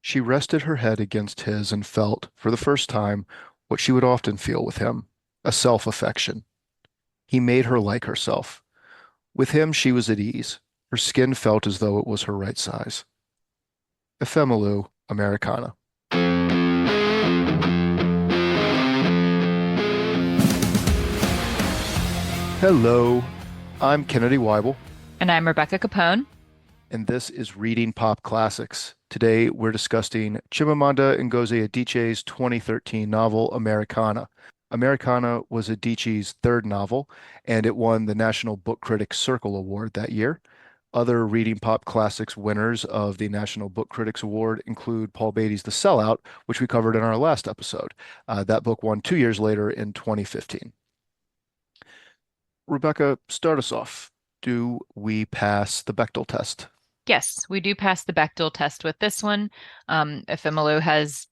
She rested her head against his and felt, for the first time, what she would often feel with him, a self-affection. He made her like herself. With him she was at ease. Her skin felt as though it was her right size. Efemelu Americana. Hello, I'm Kennedy Weibel, And I'm Rebecca Capone. and this is Reading Pop Classics. Today we're discussing Chimamanda Ngozi Adichie's 2013 novel, Americanah. Americanah was Adichie's third novel, and it won the National Book Critics Circle Award that year. Other Reading Pop Classics winners of the National Book Critics Award include Paul Beatty's The Sellout, which we covered in our last episode. That book won 2 years later in 2015. Rebecca, start us off. Do we pass the Bechdel test? Yes, we do pass the Bechdel test with this one. Efemelu has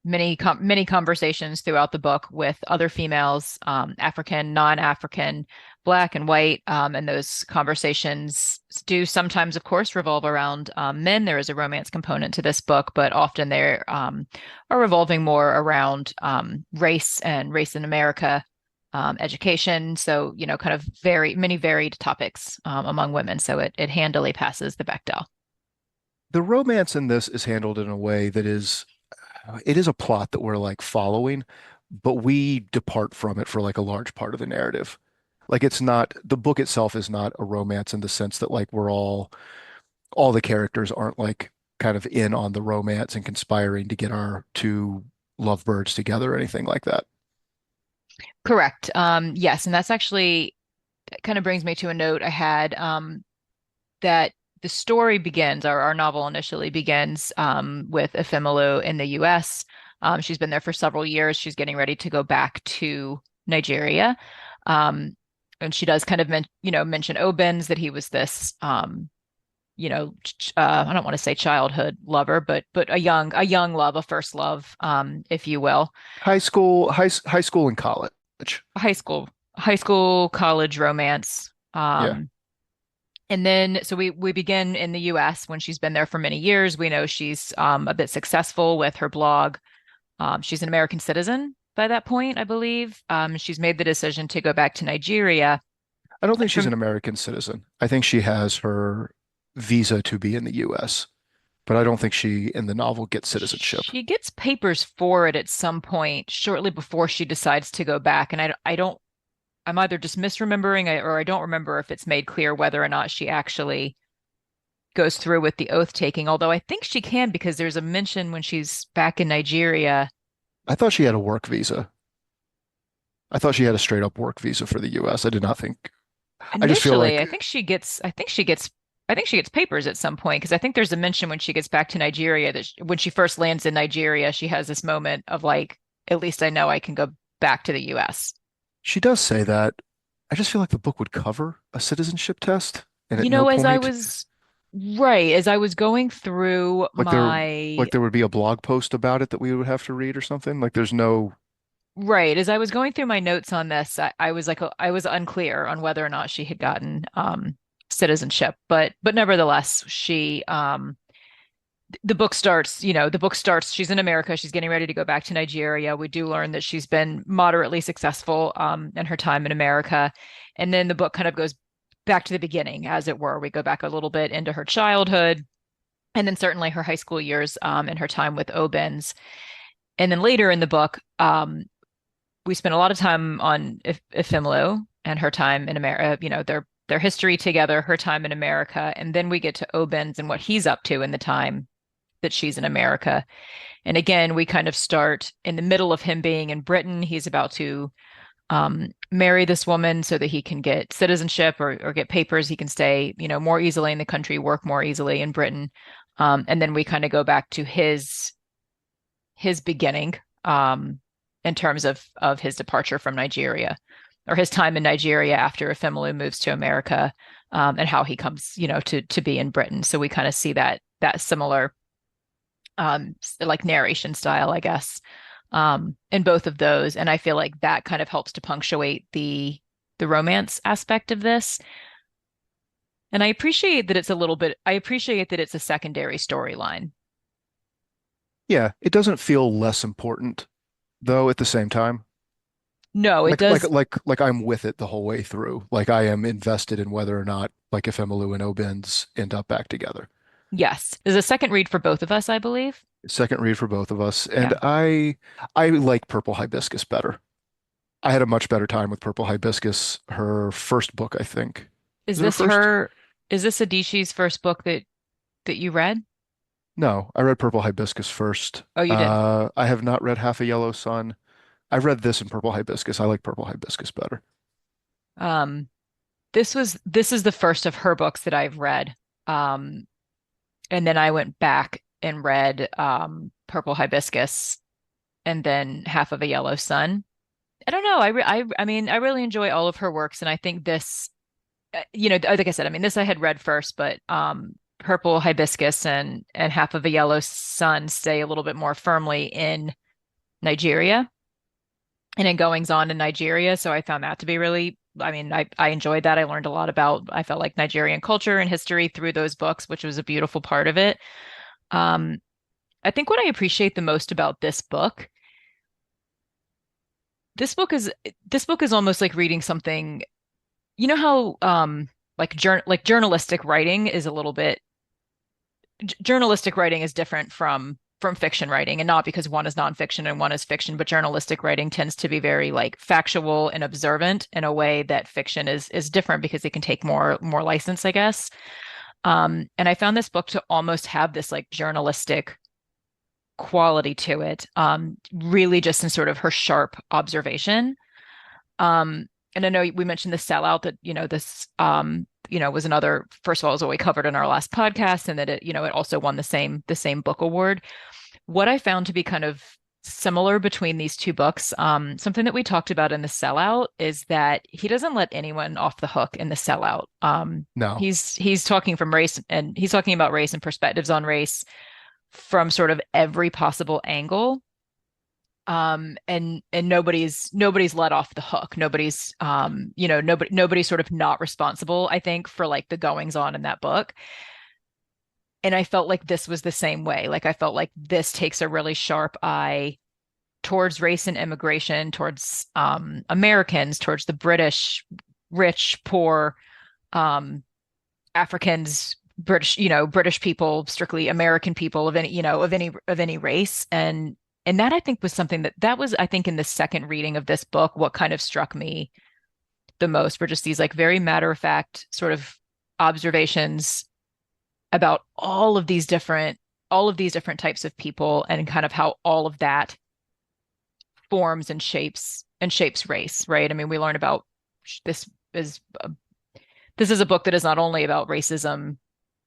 many conversations throughout the book with other females, African, non-African, black and white, and those conversations do sometimes, of course, revolve around men. There is a romance component to this book, but often they are revolving more around race and race in America, education. So, kind of many varied topics among women. So it handily passes the Bechdel. The romance in this is handled in a way that it is a plot that we're like following, but we depart from it for like a large part of the narrative. Like it's not, the book itself is not a romance in the sense that like all the characters aren't like kind of in on the romance and conspiring to get our two lovebirds together or anything like that. Correct. Yes, and that's actually that kind of brings me to a note I had that the story begins, our novel initially begins with Efemelu in the US. She's been there for several years. She's getting ready to go back to Nigeria. Um, and she does kind of mention Obens, that he was this I don't want to say childhood lover, but a young love, a first love, if you will. High school and college. High school, high school, college romance. Yeah. And then, so we begin in the US when she's been there for many years. We know she's a bit successful with her blog. She's an American citizen by that point, I believe. She's made the decision to go back to Nigeria. I don't think she's From an American citizen. I think she has her visa to be in the US, but I don't think she in the novel gets citizenship. She gets papers for it at some point shortly before she decides to go back. And I don't, I'm either just misremembering or I don't remember if it's made clear whether or not she actually goes through with the oath taking, although I think she can because there's a mention when she's back in Nigeria. I thought she had a work visa. I thought she had a straight up work visa for the US. I did not think. I just feel Initially, like I think she gets papers at some point because I think there's a mention when she gets back to Nigeria that when she first lands in Nigeria, she has this moment of like, at least I know I can go back to the US. she does say that. I just feel like the book would cover a citizenship test, and at You no know, point, as I was going through like there, my like there would be a blog post about it that we would have to read or something. Like there's no. right, as I was going through my notes on this, I was like, I was unclear on whether or not she had gotten citizenship, but nevertheless, the book starts, she's in America, she's getting ready to go back to Nigeria. We do learn that she's been moderately successful in her time in America. And then the book kind of goes back to the beginning, as it were. We go back a little bit into her childhood and then certainly her high school years and her time with Obens. And then later in the book, we spend a lot of time on Efimlu and her time in America, their history together, her time in America, and then we get to Obens and what he's up to in the time that she's in America. And again, we kind of start in the middle of him being in Britain. He's about to marry this woman so that he can get citizenship or get papers. He can stay, more easily in the country, work more easily in Britain. And then we kind of go back to his beginning in terms of his departure from Nigeria or his time in Nigeria after Efemelu moves to America, and how he comes, to be in Britain. So we kind of see that similar like narration style, I guess, in both of those. And I feel like that kind of helps to punctuate the romance aspect of this. And I appreciate that it's a secondary storyline. Yeah, it doesn't feel less important though at the same time. No, it does. Like I'm with it the whole way through. Like I am invested in whether or not like Efemelu and Obins end up back together. Yes. There's a second read for both of us, I believe. Second read for both of us, and Yeah. I like Purple Hibiscus better. I had a much better time with Purple Hibiscus, her first book, I think. Is Is it her this first? her, is this Aditche's first book that you read? No, I read Purple Hibiscus first. Oh, you did. I have not read Half a Yellow Sun. I've read this in Purple Hibiscus. I like Purple Hibiscus better. Um, this is the first of her books that I've read. Um, and then I went back and read Purple Hibiscus and then Half of a Yellow Sun. I don't know. I mean, I really enjoy all of her works, and I think this, like I said, I mean, this I had read first, but Purple Hibiscus and Half of a Yellow Sun stay a little bit more firmly in Nigeria and in goings on in Nigeria. So I found that to be really, I mean, I enjoyed that. I learned a lot about, I felt like Nigerian culture and history through those books, which was a beautiful part of it. Um, I think what I appreciate the most about this book is this book is almost like reading something. You know how like journalistic writing is a little bit journalistic writing is different from fiction writing, and not because one is nonfiction and one is fiction, but journalistic writing tends to be very like factual and observant in a way that fiction is different because it can take more license, I guess. And I found this book to almost have this like journalistic quality to it, really just in sort of her sharp observation. And I know we mentioned the sellout that, this, was another, first of all, is what we covered in our last podcast, and that it also won the same book award. What I found to be kind of similar between these two books, something that we talked about in the sellout is that he doesn't let anyone off the hook in the sellout. No. He's talking from race, and he's talking about race and perspectives on race from sort of every possible angle. And nobody's let off the hook. Nobody's sort of not responsible, I think, for like the goings on in that book. And I felt like this was the same way. Like I felt like this takes a really sharp eye towards race and immigration, towards Americans, towards the British, rich, poor, um, Africans, British people, strictly American people of any race. And that I think was something that was, I think, in the second reading of this book, what kind of struck me the most were just these like very matter of fact sort of observations about all of these different types of people, and kind of how all of that forms and shapes race, right? I mean, we learn about this is this is a book that is not only about racism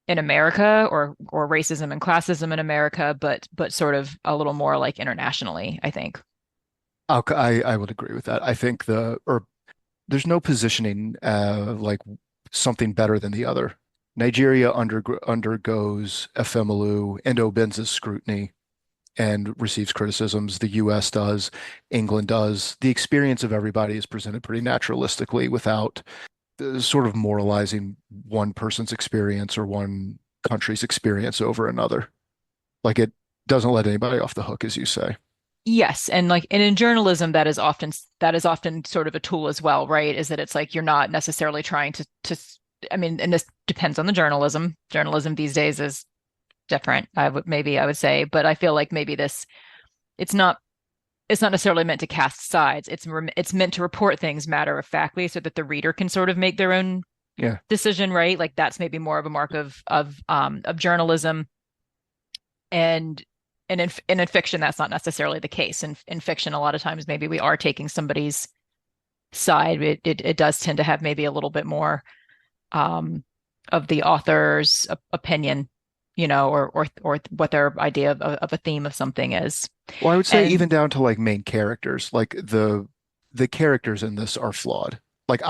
in America, or racism and classism in America, but sort of a little more like internationally, I think. I would agree with that. I think there's no positioning like something better than the other. Nigeria undergoes Efemelu and Obinza's scrutiny and receives criticisms. The US does, England does. The experience of everybody is presented pretty naturalistically without sort of moralizing one person's experience or one country's experience over another. Like it doesn't let anybody off the hook, as you say. Yes, and in journalism that is often sort of a tool as well, right? Is that it's like you're not necessarily trying to I mean, and this depends on the journalism. Journalism these days is different, I would say, but I feel like maybe this it's not it's not necessarily meant to cast sides. It's meant to report things matter of factly so that the reader can sort of make their own Yeah. decision, right? Like that's maybe more of a mark of journalism. And and in fiction that's not necessarily the case. In fiction, a lot of times maybe we are taking somebody's side. It does tend to have maybe a little bit more um of the author's opinion, or what their idea of a theme of something is. Well, I would say And even down to like main characters, like the characters in this are flawed. Like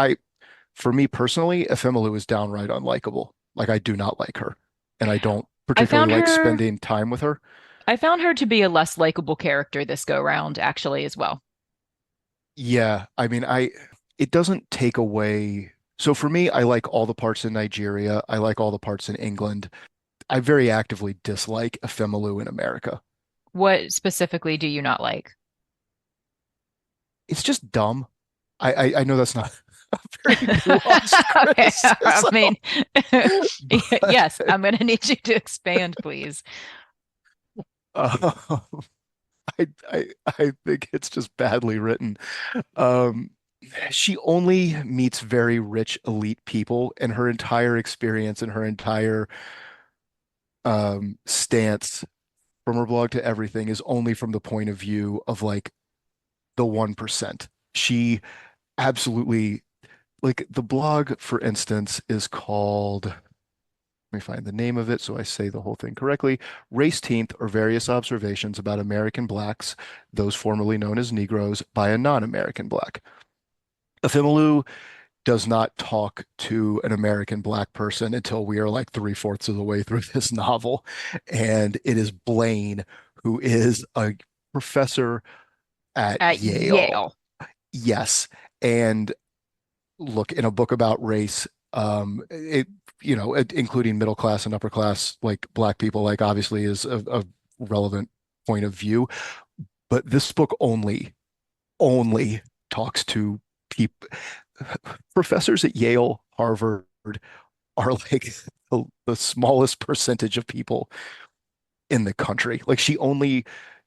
for me personally, Efemelu is downright unlikable. Like I do not like her, and I don't I particularly found like her spending time with her. I found her to be a less likable character this go round, actually, as well. Yeah, I mean, it doesn't take away. So for me, I like all the parts in Nigeria. I like all the parts in England. I very actively dislike Efemelu in America. What specifically do you not like? It's just dumb. I know that's not a very nuanced Okay, I criticism, mean, but yes, I'm going to need you to expand, please. um, I think it's just badly written. Um, she only meets very rich elite people, and her entire experience and her entire stance from her blog to everything is only from the point of view of like the 1%. She absolutely like the blog, for instance, is called, let me find the name of it so I say the whole thing correctly. Race Teenth or Various Observations About American Blacks, those formerly known as Negroes, by a non-American Black. Afimalu does not talk to an American Black person until we are like three-fourths of the way through this novel. And it is Blaine, who is a professor at At Yale. Yale. Yes. And look, in a book about race, including middle class and upper class, like Black people, like obviously is a relevant point of view. But this book only talks to people. Professors at Yale, Harvard are like the smallest percentage of people in the country. Like she only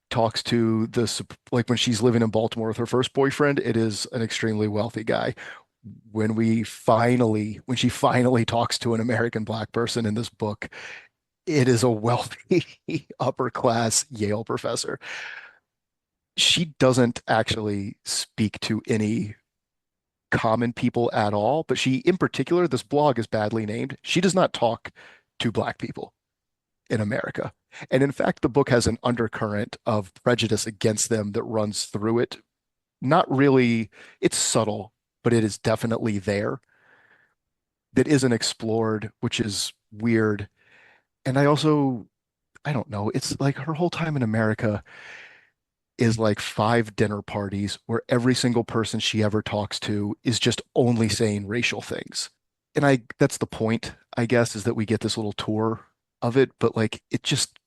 talks to like when she's living in Baltimore with her first boyfriend, it is an extremely wealthy guy. When she finally talks to an American Black person in this book, it is a wealthy upper class Yale professor. She doesn't actually speak to any common people at all, but she, in particular, this blog is badly named. She does not talk to Black people in America. And in fact, the book has an undercurrent of prejudice against them that runs through it. Not really, it's subtle, but it is definitely there that isn't explored, which is weird. And I don't know, it's like her whole time in America is like five dinner parties where every single person she ever talks to is just only saying racial things. And that's the point, I guess, is that we get this little tour of it, but like it just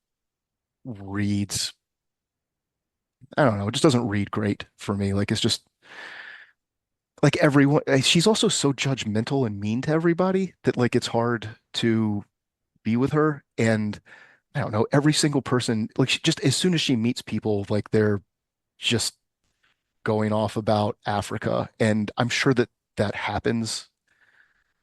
reads, I don't know, it just doesn't read great for me. Like it's just like everyone, she's also so judgmental and mean to everybody that like it's hard to be with her. And I don't know, every single person, like she just as soon as she meets people, like they're just going off about Africa. And I'm sure that that happens,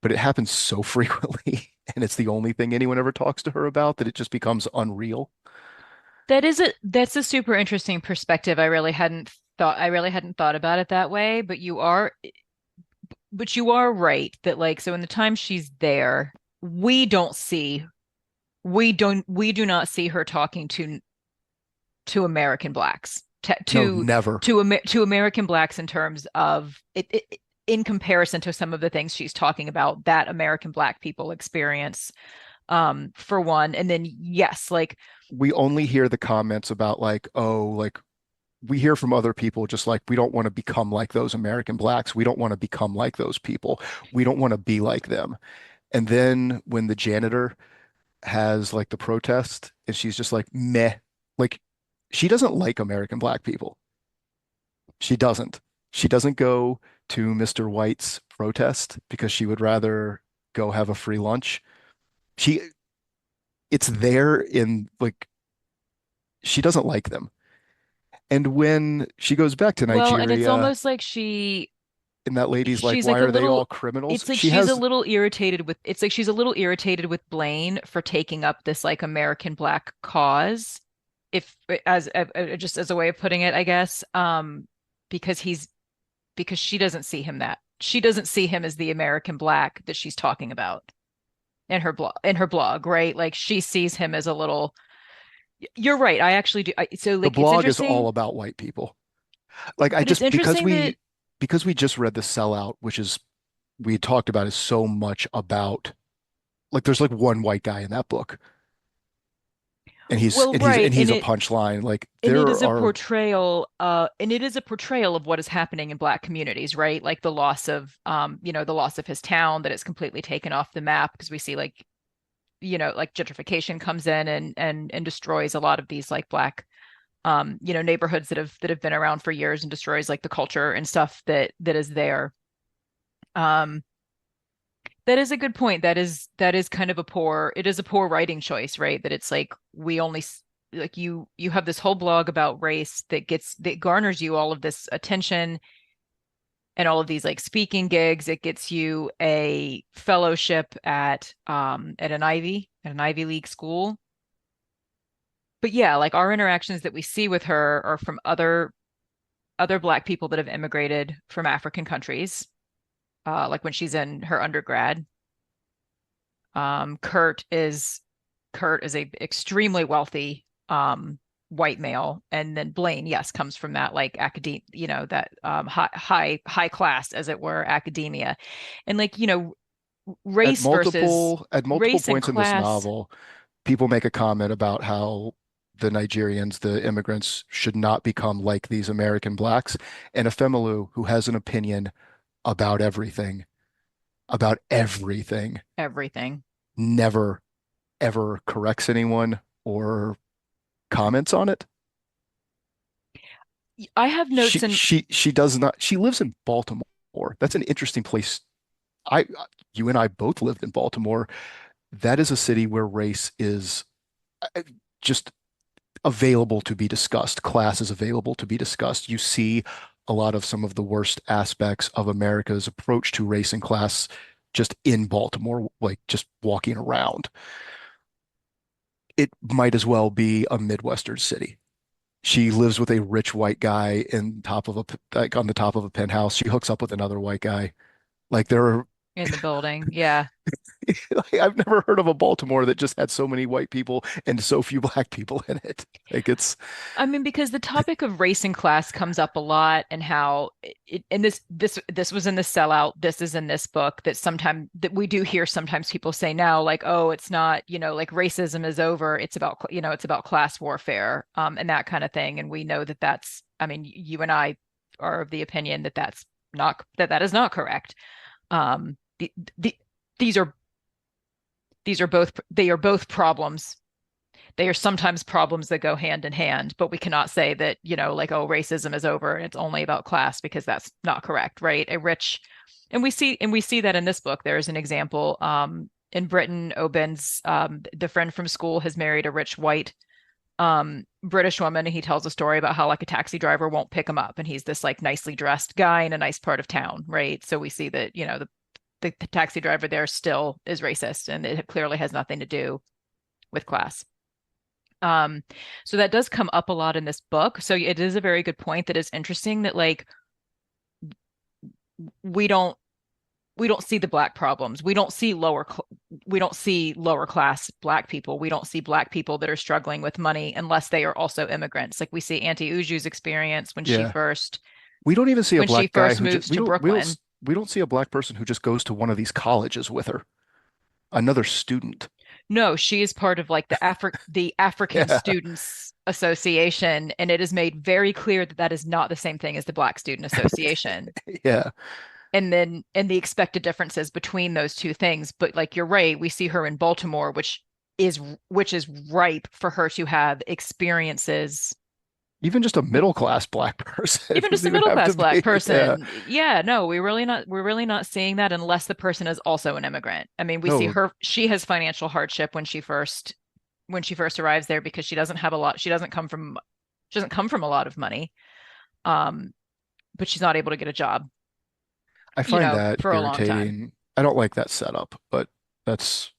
but it happens so frequently. And it's the only thing anyone ever talks to her about that it just becomes unreal. That's a super interesting perspective. I really hadn't thought about it that way, but you are right that like so in the time she's there, we don't see we do not see her talking to American blacks No, never. to American blacks in terms of in comparison to some of the things she's talking about that American black people experience for one. And then yes, like We only hear the comments about like, oh, like we hear from other people just like we don't want to become like those American blacks. We don't want to become like those people. We don't want to be like them. And then when the janitor has like the protest and she's just like meh, like she doesn't like American black people. She doesn't. She doesn't go to Mr. White's protest because she would rather go have a free lunch. She it's there in like she doesn't like them. And when she goes back to well, and it's Nigeria almost like and that lady's like, she's why like a are they little all criminals? it's like She she's a has little irritated with it's like she's a little irritated with Blaine for taking up this like American black cause if just as a way of putting it I guess because he's because she doesn't see him as the American black that she's talking about in her blog right like she sees him as a little you're right I actually do so the like it's blog is all interesting about white people. Like I but it's just interesting that because we just read The Sellout, which is we talked about is so much about like there's like one white guy in that book and well right he's a punchline. Like and it there is a are portrayal and it is a portrayal of what is happening in black communities right like the loss of the loss of his town that is completely taken off the map because we see like like gentrification comes in and destroys a lot of these like black neighborhoods that have been around for years and destroys like the culture and stuff that is there. Um, that is a good point. That is kind of it is a poor writing choice, right? That it's like we only like you have this whole blog about race that garners you all of this attention and all of these like speaking gigs. It gets you a fellowship at an Ivy League school. But yeah, like our interactions that we see with her are from other Black people that have immigrated from African countries, like when she's in her undergrad. Um, Kurt is Kurt is a extremely wealthy white male, and then Blaine, yes, comes from that like academia, that high class, as it were, academia, and like race versus At multiple race and points in this class. novel, people make a comment about how the Nigerians, the immigrants, should not become like these American blacks. And Efemelu, who has an opinion about about everything, Everything. never ever corrects anyone or comments on it. I have notes in She does not. She lives in Baltimore. That's an interesting place. I You and I both lived in Baltimore. That is a city where race is just available to be discussed. Class is available to be discussed. You see a lot of some of the worst aspects of America's approach to race and class just in Baltimore, like just walking around. It might as well be a Midwestern city. She lives with a rich white guy like on the top of a penthouse. She hooks up with another white guy. Like there are in the building. Yeah. like, I've never heard of a Baltimore that just had so many white people and so few black people in it. Like it's I mean, because the topic of race and class comes up a lot, and how and this was in the sellout. This is in this book that sometimes that we do hear sometimes people say now, like, oh, it's not, like racism is over. It's about class warfare, and that kind of thing. And we know that I mean, you and I are of the opinion that that is not correct. Um, the, these are they are both problems. They are sometimes problems that go hand in hand, but we cannot say that, like, oh, racism is over and it's only about class, because that's not correct, right? And we see that in this book. There's an example in Britain. Oben's the friend from school has married a rich white British woman, and he tells a story about how like a taxi driver won't pick him up, and he's this like nicely dressed guy in a nice part of town, right? So we see that, the taxi driver there still is racist, and it clearly has nothing to do with class. Um, so that does come up a lot in this book. So it is a very good point that is interesting that like we don't we don't see the black problems. We don't see lower class black people. We don't see black people that are struggling with money unless they are also immigrants. Like we see Auntie Uju's experience yeah. We don't even see a when she black guy first who just moves to Brooklyn. we don't see a black person who just goes to one of these colleges with her. Another student. No, she is part of like the African Yeah. Students Association, and it is made very clear that that is not the same thing as the Black Student Association. Yeah. And the expected differences between those two things. But like you're right, we see her in Baltimore, which is ripe for her to have experiences. Even just a middle class black person. It Even just doesn't a even middle have to class black be. Yeah. person. Yeah, no, we're really not seeing that unless the person is also an immigrant. I mean, we see No, her she has financial hardship when she first arrives there, because she doesn't come from a lot of money. Um, but she's not able to get a job, I find that for a long time. irritating. I don't like that setup, but that's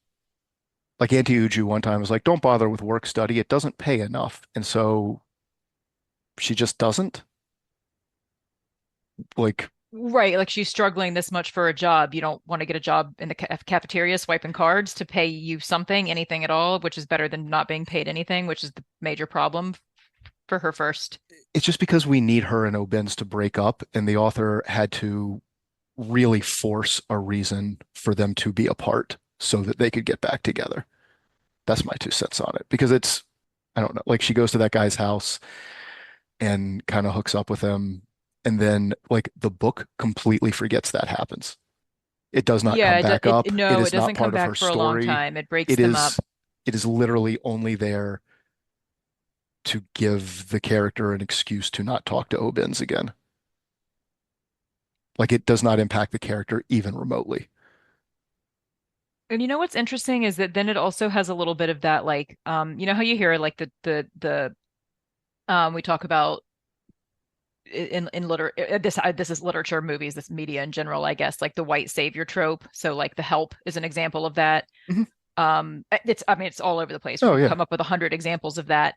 like Auntie Uju one time was like, don't bother with work study. It doesn't pay enough. And so she just doesn't. Like, Right, like she's struggling this much for a job. You don't want to get a job in the cafeteria swiping cards to pay you something, anything at all, which is better than not being paid anything, which is the major problem for her first. it's just because we need her and O'Benz to break up, and the author had to really force a reason for them to be apart so that they could get back together. That's my 2 cents on it because I don't know, like she goes to that guy's house and kind of hooks up with him. And then like the book completely forgets that happens. It does not Yeah, come back up. It no, it is not doesn't come part of back her for a long story. time. It breaks It them up. is it is literally only there to give the character an excuse to not talk to Obins again. Like it does not impact the character even remotely. And you know what's interesting is that then it also has a little bit of that like you know how you hear like the we talk about in liter this is literature, movies, this media in general, I guess, like the white savior trope. So like The Help is an example of that. Mhm. It's I mean it's all over the place. We Oh could yeah. come up with 100 examples of that.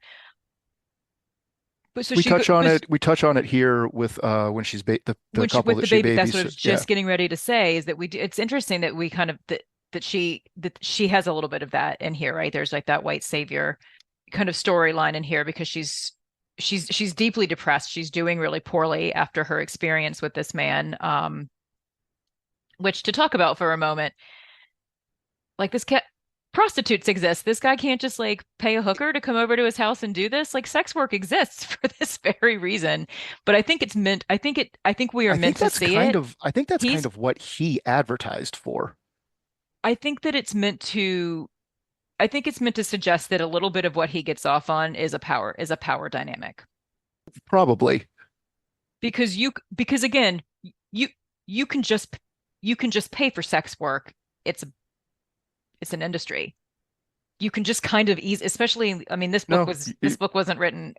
But so We she touch on but it. We touch on it here with when she's the when she couple with that the she baby, that's what I babies. was Yeah. just getting ready to say is that we do, it's interesting that we kind of that she has a little bit of that in here, right? There's like that white savior kind of storyline in here because she's deeply depressed. She's doing really poorly after her experience with this man. Which to talk about for a moment, like this cat prostitutes exist. This guy can't just like pay a hooker to come over to his house and do this. Like sex work exists for this very reason. But I think it's meant I think we are meant to see it. I think that's kind He's of what he advertised for. I think that it's meant to I think it's meant to suggest that a little bit of what he gets off on is a power dynamic. Probably. Because again, you you can just you can just pay for sex work. It's it's an industry. You can just kind of ease, especially, I mean, No. this book wasn't written,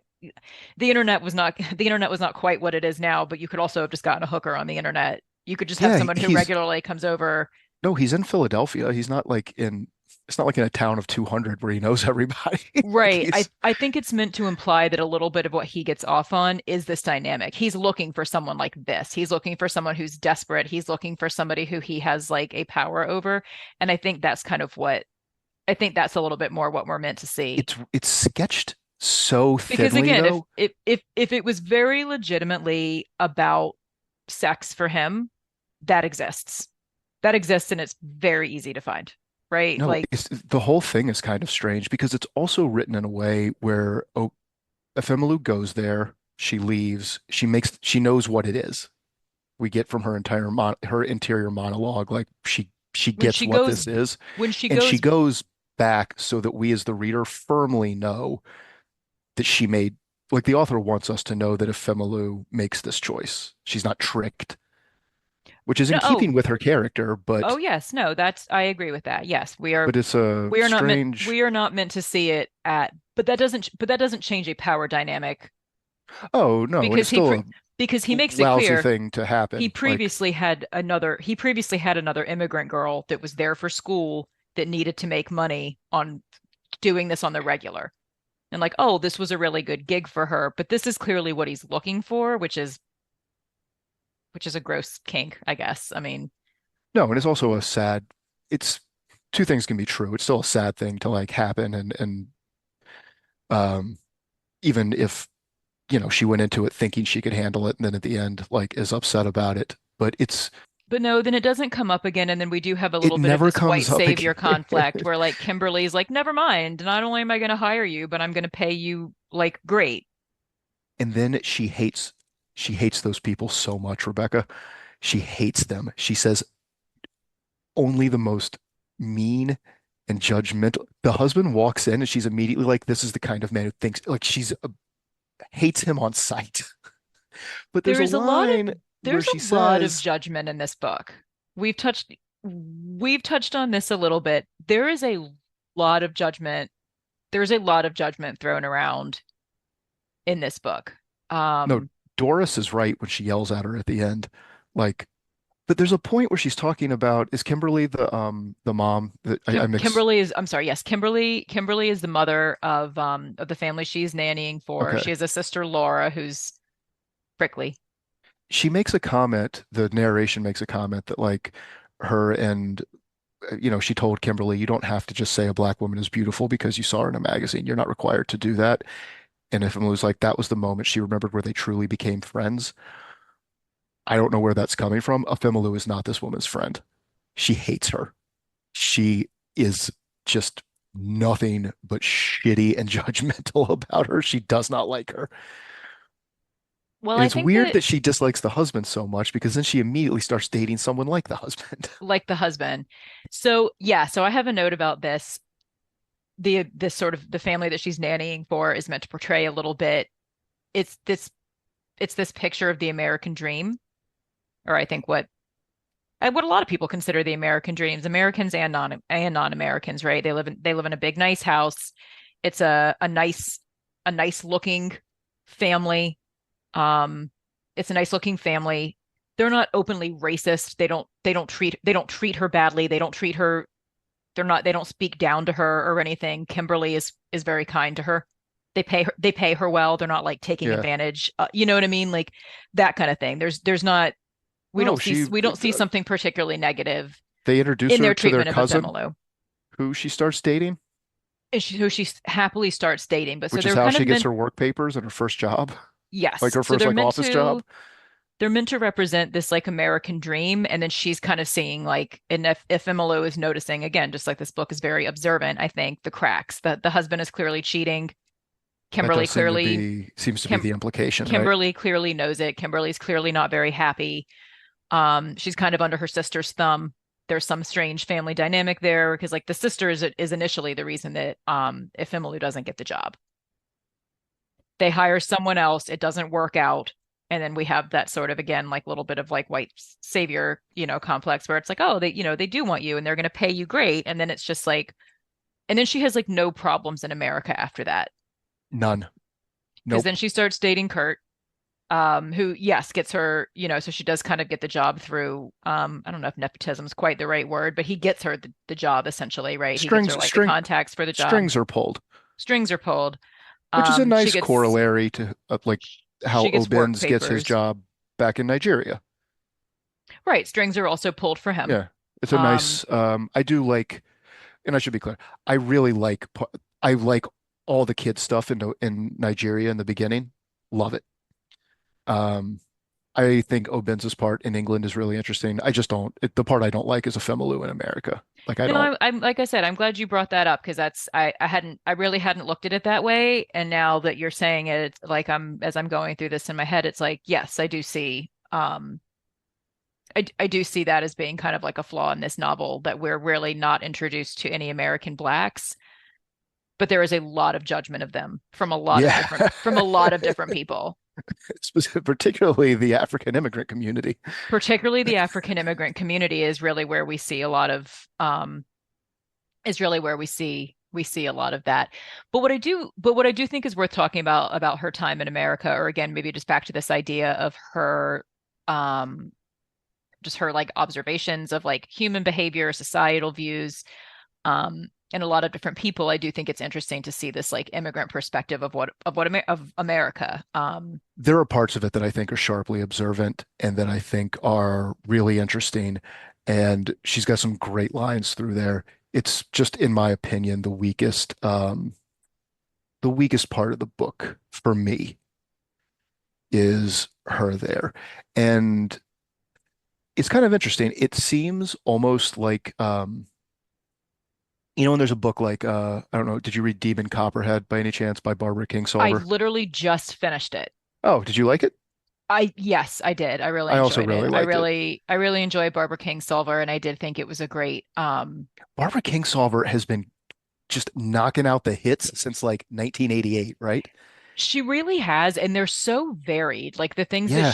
the internet was not quite what it is now, but you could also have just gotten a hooker on the internet. You could just have Yeah, someone who he's regularly comes over. no, he's in Philadelphia. He's not like in it's not like in a town of 200 where he knows everybody. Like Right. he's I think it's meant to imply that a little bit of what he gets off on is this dynamic. He's looking for someone like this. He's looking for someone who's desperate. He's looking for somebody who he has like a power over. And I think that's kind of what I think that's a little bit more what we're meant to see. it's sketched so Because thinly again, though. if it was very legitimately about sex for him, that exists. That exists and it's very easy to find, right? No, Like the whole thing is kind of strange because it's also written in a way where Efemelu goes there, she leaves, she knows what it is. We get from her interior monologue, like she when gets she what goes this is, when she and she goes goes back so that we as the reader firmly know that she made, like the author wants us to know that if Femelu makes this choice, she's not tricked, which is no in oh keeping with her character, oh yes, no, that's I agree with that. Yes, but it's a strange, we are not meant to see it at but that doesn't change a power dynamic oh no, and it's because still a because he makes it lousy clear thing to happen. Like, he previously had another immigrant girl that was there for school that needed to make money on doing this on the regular. And like, oh, this was a really good gig for her, but this is clearly what he's looking for, which is a gross kink, I guess. I mean, no, and it's also a sad, it's two things can be true. It's still a sad thing to like happen and um even if, she went into it thinking she could handle it and then at the end like is upset about it. But but no, then it doesn't come up again. And then we do have a it little bit of never this white comes up savior again. conflict where like Kimberly's like, never mind. Not only am I going to hire you, but I'm going to pay you like great. And then she hates those people so much, Rebecca. She hates them. She says only the most mean and judgmental. The husband walks in and she's immediately like, this is the kind of man who thinks like hates him on sight. But there's There a is a lot of line where there's she a lot of says, judgment in this book. We've touched we've touched on this a little bit. There is a lot of judgment. There's a lot of judgment thrown around in this book. no, Um, Doris is right when she yells at her at the end. Like, but there's a point where she's talking about, is Kimberly the mom that I mix? Kimberly is, I'm sorry, yes, Kimberly is the mother of the family she's nannying for. Okay. She has a sister Laura who's prickly. She makes a comment, the narration makes a comment that like her and she told Kimberly, you don't have to just say a black woman is beautiful because you saw her in a magazine. You're not required to do that. And if it was like that was the moment she remembered where they truly became friends. I don't know where that's coming from. Afemalu is not this woman's friend. She hates her. She is just nothing but shitty and judgmental about her. She does not like her. Well, And I it's think weird that that she dislikes the husband so much because then she immediately starts dating someone like the husband. like the husband. So, yeah, so I have a note about this. the this sort of the family that she's nannying for is meant to portray a little bit. It's this it's this picture of the American dream, or I think what a lot of people consider the American dreams, Americans and non-Americans, right? They live in a big nice house. It's a nice looking family. Um, it's a nice looking family. They're not openly racist. They don't treat her badly. They don't speak down to her or anything. Kimberly is very kind to her. They pay her well. They're not like taking Yeah. advantage. You know what I mean? Like that kind of thing. There's not No, we don't see something particularly negative they introduce in her their to their treatment of cousin, Efemelu. who she starts dating, Who she happily starts dating. But so which is they're how kind she of gets meant, her work papers and her first job, like yes. her So first like office job. they're meant to represent this like American dream, and then she's kind of seeing like, and if Efemelu is noticing again, just like this book is very observant, I think the cracks. The husband is clearly cheating. That Kimberly does clearly seems to be Kim, the implication, right? Kimberly clearly knows it. Kimberly's clearly not very happy. She's kind of under her sister's thumb. There's some strange family dynamic there because like the sister is initially the reason that Efemelu doesn't get the job. They hire someone else, it doesn't work out, and then we have that sort of again like little bit of like white savior, complex where it's like, oh, they do want you and they're going to pay you great, and then it's just like, and then she has like no problems in America after that None. because Nope. then she starts dating Kurt, who yes gets her, so she does kind of get the job through, I don't know if nepotism is quite the right word, but he gets her the job essentially, right? He gets her Strings, like the contacts for the job. strings are pulled, Strings are pulled. which is a She nice gets corollary to like how she gets work Obens gets his papers. job back in Nigeria. Right, strings are also pulled for him. Yeah, it's a Um, nice. I do like, and I should be clear. I really like. I like all the kid stuff in Nigeria in the beginning. Love it. Um, I think Obenz's part in England is really interesting. I just don't. The part I don't like is a Femelu in America. Like I no, don't. I'm like I said, I'm glad you brought that up because I really hadn't looked at it that way, and now that you're saying it, it's like as I'm going through this in my head, it's like yes, I do see. I do see that as being kind of like a flaw in this novel that we're really not introduced to any American blacks, but there is a lot of judgment of them Yeah, from a lot of different people, particularly the African immigrant community. particularly the African immigrant community is really where we see a lot of is really where we see a lot of that. But what I do think is worth talking about her time in America, or again, maybe just back to this idea of her um just her like observations of like human behavior, societal views, and a lot of different people. I do think it's interesting to see this like immigrant perspective of America. There are parts of it that I think are sharply observant and that I think are really interesting. And she's got some great lines through there. It's just, in my opinion, the weakest part of the book for me is her there. And it's kind of interesting. It seems almost like, when there's a book like, I don't know, did you read Demon Copperhead by any chance by Barbara I Kingsolver? literally just finished it. Oh, did you like it? Yes, I did. I really I also enjoyed it. really liked it. I really enjoyed Barbara Kingsolver, and I did think it was a great. Barbara Kingsolver has been just knocking out the hits since like 1988, right? She really has, and they're so varied. Like Yeah,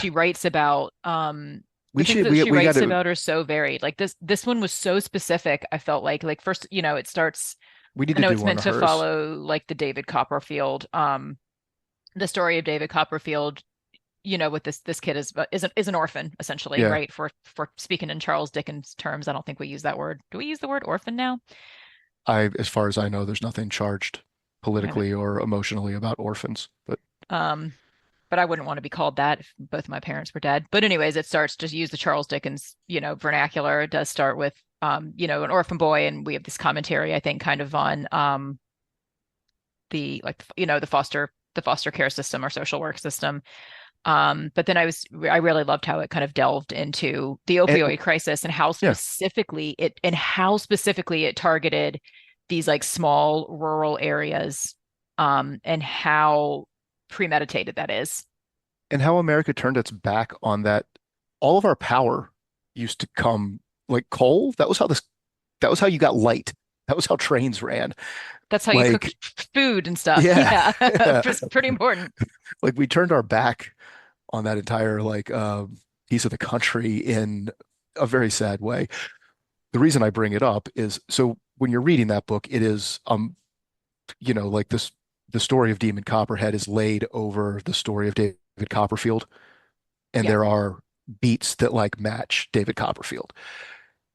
the we things should that she we got writes to about are so varied. Like this one was so specific. I felt like first, it starts. we need I to know do it's one meant of to hers. follow like the David Copperfield, the story of David Copperfield, with this kid is an orphan essentially, Yeah, right? For speaking in Charles Dickens terms, I don't think we use that word. Do we use the word orphan now? I as far as I know, there's nothing charged I don't, politically or emotionally about orphans, but um, but I wouldn't want to be called that if both my parents were dead. But anyways, it starts to use the Charles Dickens, vernacular. It does start with an orphan boy, and we have this commentary, I think, kind of on the like the foster care system or social work system. But then I really loved how it kind of delved into the and, opioid crisis and yeah. how specifically it targeted these like small rural areas, and how premeditated that is. And how America turned its back on that. All of our power used to come like coal. That was how you got light. That was how trains ran. That's how you cook Like, food and stuff. yeah, Yeah. yeah. It's pretty important. Like we turned our back on that entire piece of the country in a very sad way. The reason I bring it up is so when you're reading that book, it is like this the story of Demon Copperhead is laid over the story of David Copperfield, and Yeah. there are beats that like match David Copperfield.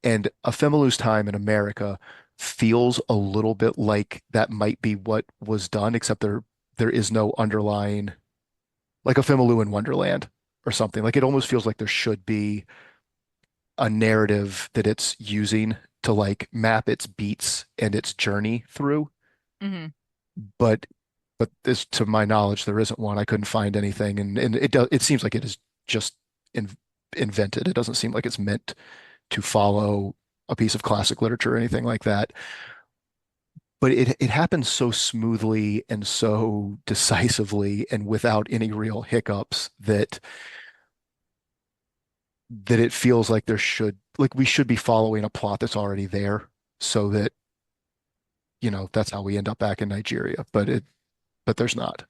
And A Femilu's Time in America feels a little bit like that might be what was done, except there is no underlying like a Femilu in Wonderland or something. Like it almost feels like there should be a narrative that it's using to like map its beats and its journey through. Hmm. But this, to my knowledge, there isn't one. I couldn't find anything, and it seems like it is just in, invented. It doesn't seem like it's meant to follow a piece of classic literature or anything like that. But it happens so smoothly and so decisively and without any real hiccups that it feels like we should be following a plot that's already there so that, that's how we end up back in Nigeria. But there's not.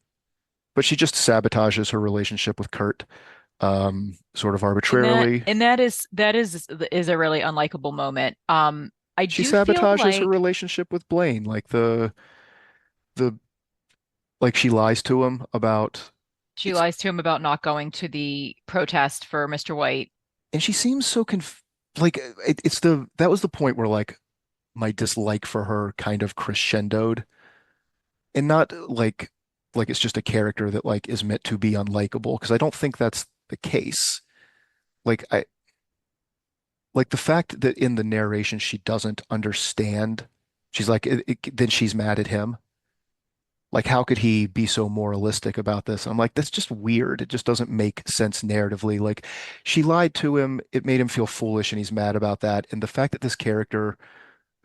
But she just sabotages her relationship with Kurt, sort of And arbitrarily. that is a really unlikable moment. I She do feel sabotages her like relationship with Blaine, like the like she lies to him about she it's lies to him about not going to the protest for Mr. White. and she seems so like it's that was the point where like my dislike for her kind of crescendoed and not like it's just a character that like is meant to be unlikable because I don't think that's the case. Like I like the fact that in the narration she doesn't understand. She's like then she's mad at him. Like how could he be so moralistic about this? I'm like that's just weird. It just doesn't make sense narratively. Like she lied to him, it made him feel foolish and he's mad about that. And the fact that this character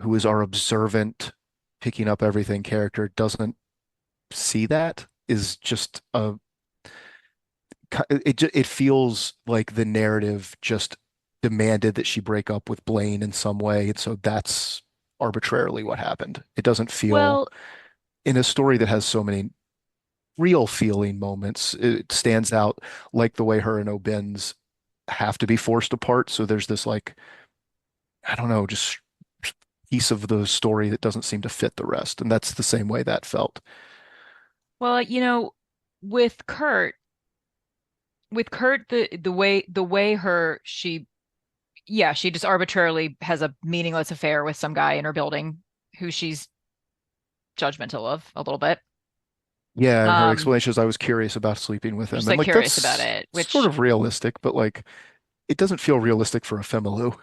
who is our observant picking up everything character doesn't see that is just it feels like the narrative just demanded that she break up with Blaine in some way, and so that's arbitrarily what happened. It doesn't feel Well, in a story that has so many real feeling moments, it stands out like the way her and O'Ben's have to be forced apart. So there's this like, I don't know, just piece of the story that doesn't seem to fit the rest. And that's the same way that felt. well, with Kurt, the way her she yeah, she just arbitrarily has a meaningless affair with some guy in her building who she's judgmental of a little bit. Yeah, and her Um, explanation is I was curious about sleeping with him. just And like like curious about that's it, sort which of realistic, but like it doesn't feel realistic for a Femilu.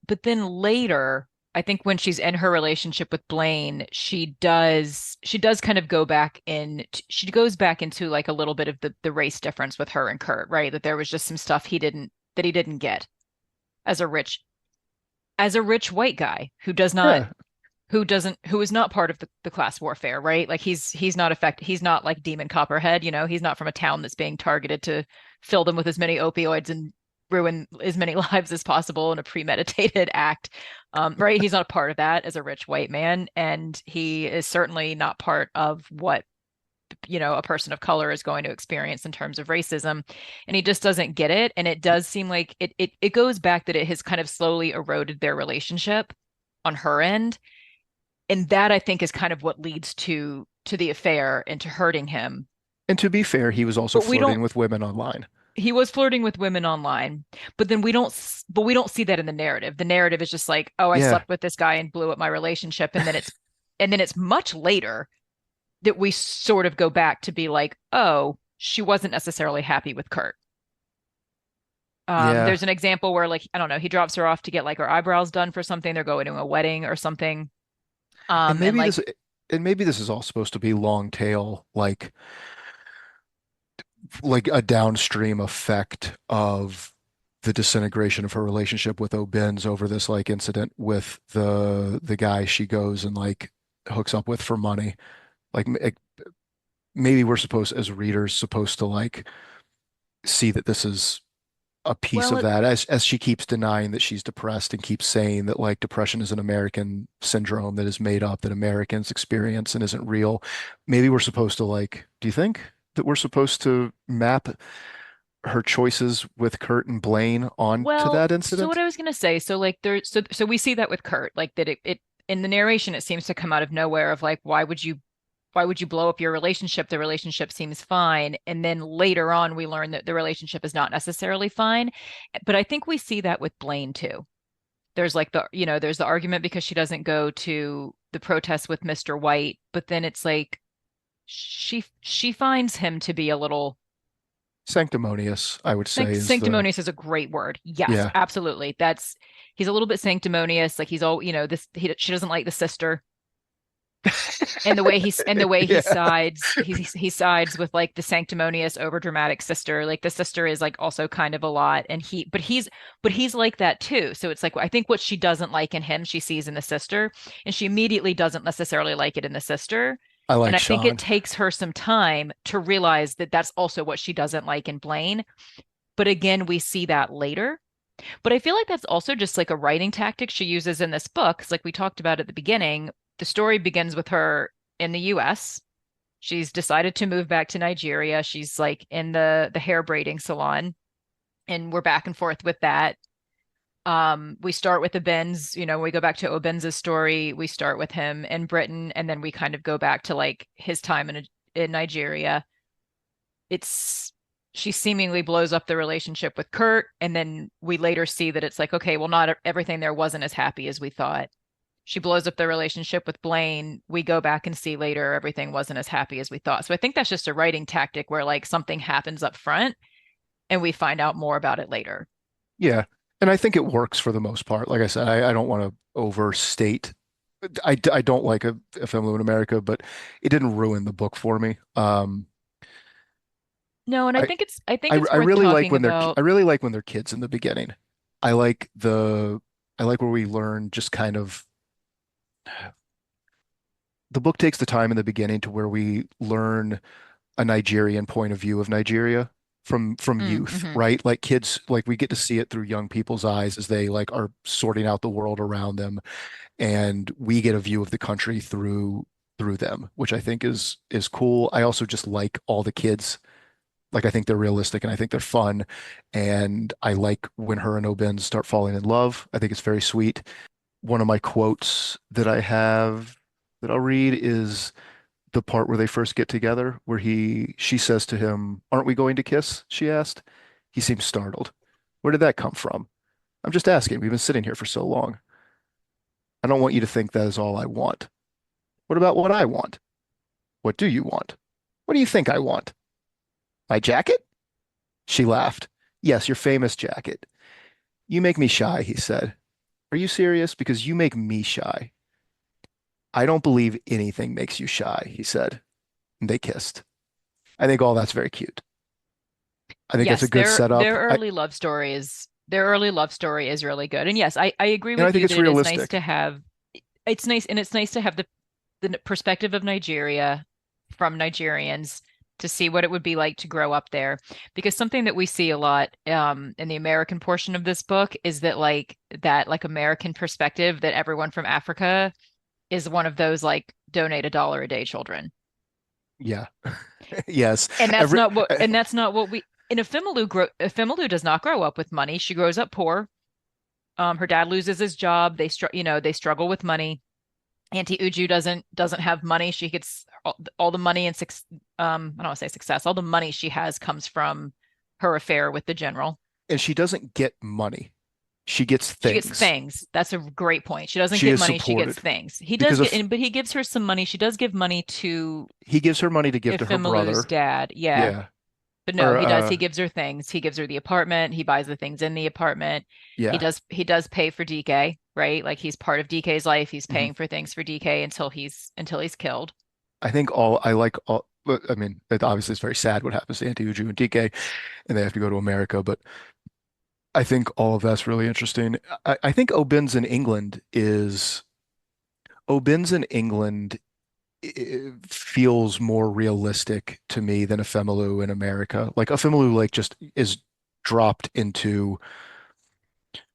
but then later, I think when she's in her relationship with Blaine, she does kind of go back in she goes back into like a little bit of the race difference with her and Kurt, right? That there was just some stuff he didn't get as a rich white guy Yeah. who is not part of the class warfare, right? Like he's not like Demon Copperhead, he's not from a town that's being targeted to fill them with as many opioids and ruin as many lives as possible in a premeditated act. Right? He's not a part of that as a rich white man, and he is certainly not part of what a person of color is going to experience in terms of racism, and he just doesn't get it. And it does seem like it goes back that it has kind of slowly eroded their relationship on her end, and that I think is kind of what leads to the affair and to hurting him. And to be fair, he was also But we don't flirting with women online. he was flirting with women online, but then we don't see that in the narrative. The narrative is just like, oh, I Yeah. slept with this guy and blew up my relationship, and then it's much later that we sort of go back to be like, oh, she wasn't necessarily happy with Kurt. Yeah. There's an example where, like, I don't know, he drops her off to get like her eyebrows done for something. They're going to a wedding or something. And And maybe like, this and maybe this is all supposed to be long tail, like a downstream effect of the disintegration of her relationship with O'Benz over this like incident with the guy she goes and like hooks up with for money. Like maybe we're supposed as readers supposed to like see that this is a piece Well, of that as she keeps denying that she's depressed and keeps saying that like depression is an American syndrome that is made up that Americans experience and isn't real. Maybe we're supposed to like, do you think that we're supposed to map her choices with Kurt and Blaine onto well, that so what incident? I was gonna say, so like there, so we see that with Kurt, like that it in the narration it seems to come out of nowhere of like why would you blow up your relationship? The relationship seems fine. And then later on, we learn that the relationship is not necessarily fine. But I think we see that with Blaine too. There's like there's the argument because she doesn't go to the protest with Mr. White, but then it's like she finds him to be a little Sanctimonious, I would say, is the sanctimonious is a great word. Yes, yeah. absolutely. That's he's a little bit sanctimonious. Like he's all, she doesn't like the sister and the way he Yeah. sides he sides with like the sanctimonious overdramatic sister. Like the sister is like also kind of a lot, and he's like that too. So it's like I think what she doesn't like in him she sees in the sister, and she immediately doesn't necessarily like it in the sister. I And like I think it Sean. takes her some time to realize that that's also what she doesn't like in Blaine. But again, we see that later. But I feel like that's also just like a writing tactic she uses in this book. 'Cause like we talked about at the beginning, the story begins with her in the US. She's decided to move back to Nigeria. She's like in the hair braiding salon, and we're back and forth with that. We start with Ben's, we go back to Obenza's story. We start with him in Britain, and then we kind of go back to like his time in Nigeria. It's She seemingly blows up the relationship with Kurt, and then we later see that it's like, okay, well, not everything there wasn't as happy as we thought. She blows up the relationship with Blaine. We go back and see later everything wasn't as happy as we thought. So I think that's just a writing tactic where like something happens up front and we find out more about it later. Yeah. And I think it works for the most part. Like I said, I don't want to overstate. I don't like a Family in America, but it didn't ruin the book for me. No, and I, I think it's I worth really like talking when about. I really like when they're kids in the beginning. I like the I like where we learn just kind of the book takes the time in the beginning to where we learn a Nigerian point of view of Nigeria from youth, Mm-hmm. right? Like kids, like we get to see it through young people's eyes as they like are sorting out the world around them, and we get a view of the country through them, which I think is cool. I also just like all the kids. Like I think they're realistic and I think they're fun. And I like when her and Obin start falling in love. I think it's very sweet. One of my quotes that I have that I'll read is the part where they first get together, where she says to him, "Aren't we going to kiss?" she asked. He seems startled. Where did that come from? I'm just asking. We've been sitting here for so long. I don't want you to think that is all I want. What about what I want? What do you want? What do you think I want? My jacket? She laughed. Yes, your famous jacket. You make me shy, he said. Are you serious? Because you make me shy. I don't believe anything makes you shy, he said. And they kissed. I think all that's very cute. I think that's a Yes, good setup. their early love story is really good. And yes, I agree And I with think you it's that it is nice to realistic. have it's nice to have the perspective of Nigeria from Nigerians to see what it would be like to grow up there. Because something that we see a lot in the American portion of this book is that like American perspective that everyone from Africa is one of those like donate $1 a day children. Yeah. Yes. And Every that's not what we in Efimelu does not grow up with money. She grows up poor. Her dad loses his job. They struggle with money. Auntie Uju doesn't have money. She gets all the money and I don't want to say success. All the money she has comes from her affair with the general. and she doesn't get money. She gets She gets things. things. That's a great point. She doesn't She get is money, she gets supported things. He does because get of but he gives her some money. She does give money to he gives her money to give to her Efimelu's brother. dad. Yeah. Yeah. But no, Or he does. He gives her things. He gives her the apartment. He buys the things in the apartment. yeah. He does pay for DK, right? Like he's part of DK's life. He's Mhm. paying for things for DK until he's killed. I think all I like all but, I mean, it obviously it's very sad what happens to Auntie Uju and DK and they have to go to America, but I think all of that's really interesting. I think Obin's in England feels more realistic to me than Efemelu in America. Like Efemelu like just is dropped into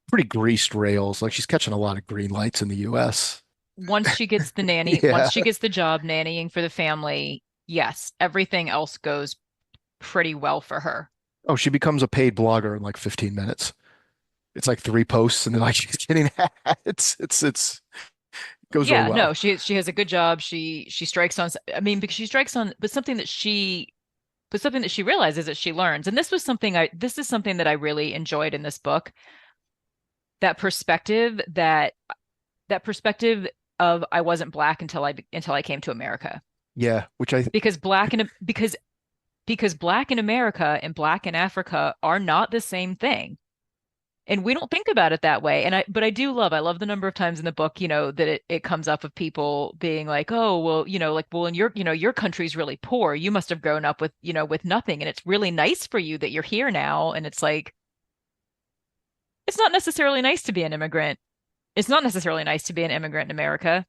pretty greased rails. Like she's catching a lot of green lights in the US. Once Yeah. she gets the job nannying for the family, yes, everything else goes pretty well for her. Oh, she becomes a paid blogger in like 15 minutes. It's like three posts and then like she's getting it's goes really Yeah, no, well. she has a good job. She strikes on, I mean, because she strikes on, but something that she realizes that she learns. And this is something that I really enjoyed in this book, that that perspective of I wasn't black until I came to America. Yeah, which I Because black in because black in America and black in Africa are not the same thing. And we don't think about it that way. But I love the number of times in the book, that it comes up of people being like, oh, well, well, in your country's really poor. You must have grown up with nothing. And it's really nice for you that you're here now. And it's like, it's not necessarily nice to be an immigrant. It's not necessarily nice to be an immigrant in America,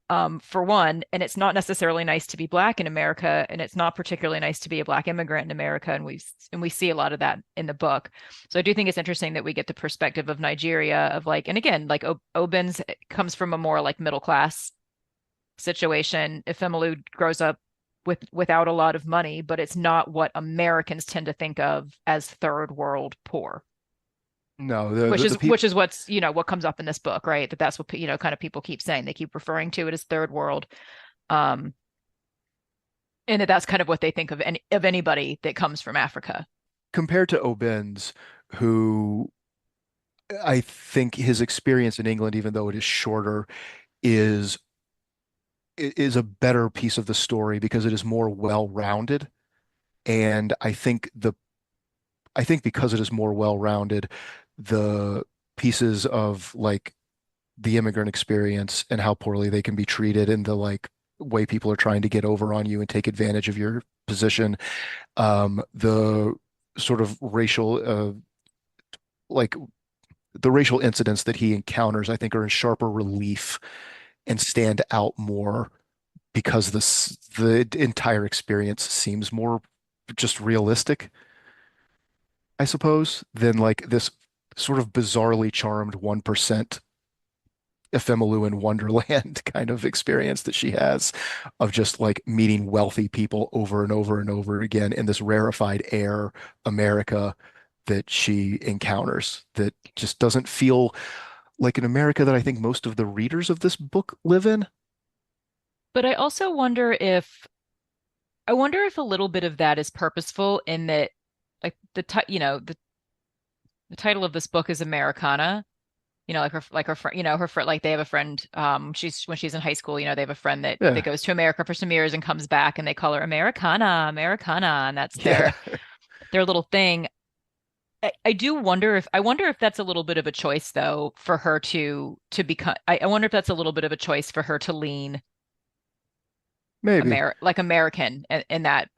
for one, and it's not necessarily nice to be black in America, and it's not particularly nice to be a black immigrant in America, and we see a lot of that in the book. So I do think it's interesting that we get the perspective of Nigeria of like, and again, like Obin's comes from a more like middle class situation. Ifemelu grows up without a lot of money, but it's not what Americans tend to think of as third world poor. no, the people Which is what's what comes up in this book, right? That's what kind of people keep saying. They keep referring to it as third world, um, and that's kind of what they think of anybody that comes from Africa. compared to O'Ben's, who I think his experience in England, even though it is shorter, is is a better piece of the story because it is more well-rounded. And I think because it is more well-rounded, the pieces of like the immigrant experience and how poorly they can be treated and the like way people are trying to get over on you and take advantage of your position, the sort of like the racial incidents that he encounters, I think are in sharper relief and stand out more because the entire experience seems more just realistic, I suppose, than like this sort of bizarrely charmed 1% Ephemeru in Wonderland kind of experience that she has of just like meeting wealthy people over and over and over again in this rarefied air America that she encounters that just doesn't feel like an America that I think most of the readers of this book live in. But I wonder if a little bit of that is purposeful in that, like the title of this book is Americana. Like her friend, her friend, like they have a friend. She's when she's in high school, they have a friend that Yeah. goes to America for some years and comes back, and they call her Americana, Americana, and that's Yeah. their little thing. I wonder if that's a little bit of a choice though for her to become. I wonder if that's a little bit of a choice for her to lean Maybe. American in that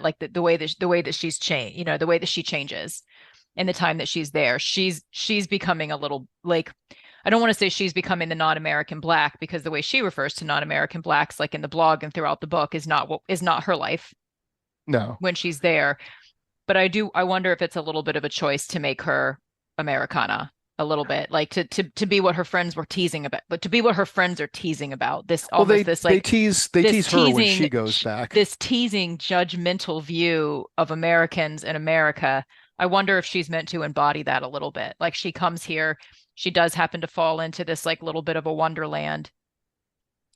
like the way that she's changed, the way that she changes in the time that she's there. She's becoming a little like, I don't want to say she's becoming the non-American black, because the way she refers to non-American blacks, like in the blog and throughout the book, is not her life No. when she's there. But I wonder if it's a little bit of a choice to make her Americana a little bit, like to be what her friends were teasing about, but to be what her friends are teasing about, this Well, almost this they like tease her when she goes back. this teasing judgmental view of Americans and America. I wonder if she's meant to embody that a little bit. Like she comes here, she does happen to fall into this like little bit of a wonderland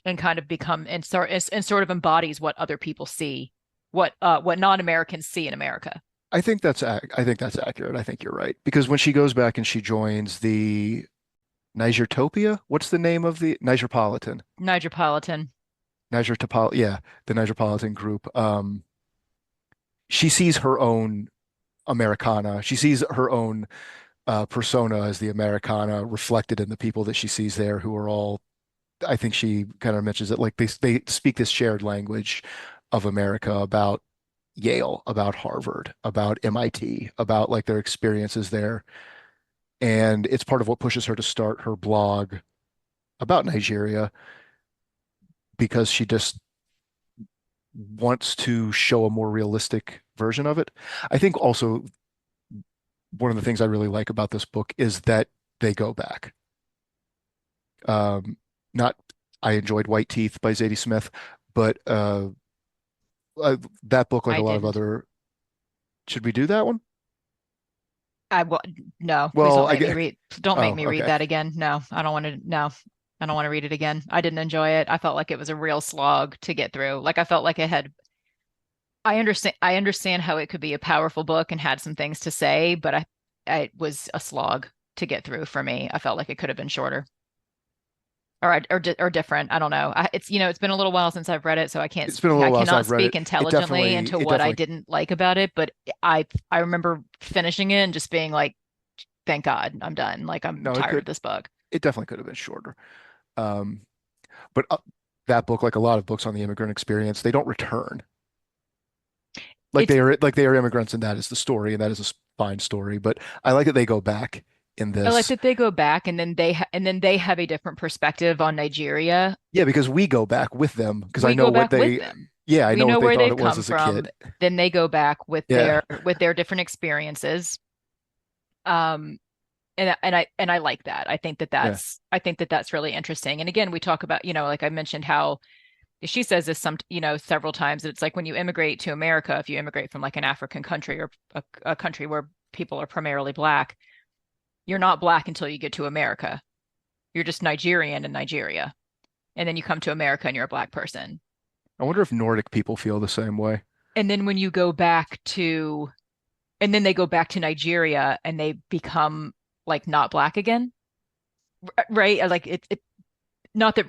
and kind of become and sort of embodies what other people see, what non-Americans see in America. I think that's accurate. I think you're right. Because when she goes back and she joins the Nigertopia, what's the name of the Nigerpolitan? Nigerpolitan. Yeah, the Nigerpolitan group. She sees her own Americana. She sees her own persona as the Americana reflected in the people that she sees there, who are all, I think she kind of mentions it, like they speak this shared language of America about Yale, about Harvard, about MIT, about like their experiences there. And it's part of what pushes her to start her blog about Nigeria because she just wants to show a more realistic version of it. I think also one of the things I really like about this book is that they go back. Um, not I enjoyed White Teeth by Zadie Smith, but that book, like I a lot of didn't. other, should we do that one? I w No, please Well, don't I make me get. read. Don't make Oh, me read okay. that again. No, I don't want to. No, I don't want to read it again. I didn't enjoy it. I felt like it was a real slog to get through. Like I felt like it had. I understand. I understand how it could be a powerful book and had some things to say, but it was a slog to get through for me. I felt like it could have been shorter or different. I don't know. It's it's been a little while since I've read it, so It's been a I little while since cannot I've read speak it. intelligently into It what I definitely, didn't like about it. But I remember finishing it and just being like, thank God I'm done. Like I'm no, tired of this book. it definitely could have been shorter. Um, but that book, like a lot of books on the immigrant experience, they don't return. It's Like they are immigrants, and that is the story, and that is a fine story. But I like that they go back in I like this. that they go back and then they have a different perspective on Nigeria. Yeah, because we go back with them because I We know go what back with they, them. yeah, I We know what know they where thought they've it was come as a from. kid. Then they go back Yeah, with their different experiences. Um, and I like that. yeah. I think that that's really interesting. And again, we talk about, like I mentioned how she says this several times that it's like when you immigrate to America, if you immigrate from like an African country or a country where people are primarily black, you're not black until you get to America. You're just Nigerian in Nigeria. And then you come to America and you're a black person. I wonder if Nordic people feel the same way. And then when you go back to and then they go back to Nigeria and they become like not black again, right? Like it not that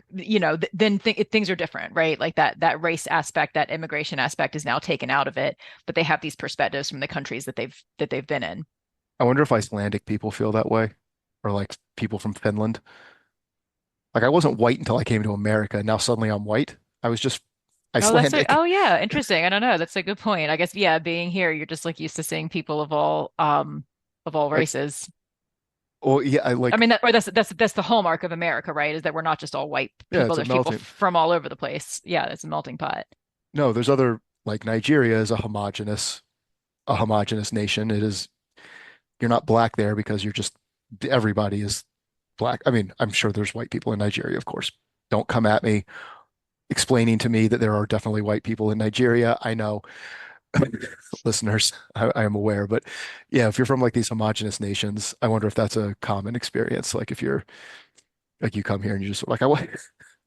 then things are different, right? Like that race aspect, that immigration aspect is now taken out of it, but they have these perspectives from the countries that they've been in. I wonder if Icelandic people feel that way, or like people from Finland. Like I wasn't white until I came to America. Now suddenly I'm white. I was just Icelandic. Oh yeah, interesting. I don't know. That's a good point. I guess yeah, being here, you're just like used to seeing people of all Like, races. oh yeah, I I like, mean that's the hallmark of America, right? Is that we're not just all white yeah, people. it's a There's people melting. from all over the place. Yeah, it's a melting pot. No, there's other, like Nigeria is a homogenous nation. It is, you're not black there because you're just, everybody is black. I mean, I'm sure there's white people in Nigeria, of course. Don't come at me explaining to me that there are definitely white people in Nigeria. I know listeners, I am aware, but yeah, if you're from like these homogenous nations, I wonder if that's a common experience. Like if you're like you come here and you just like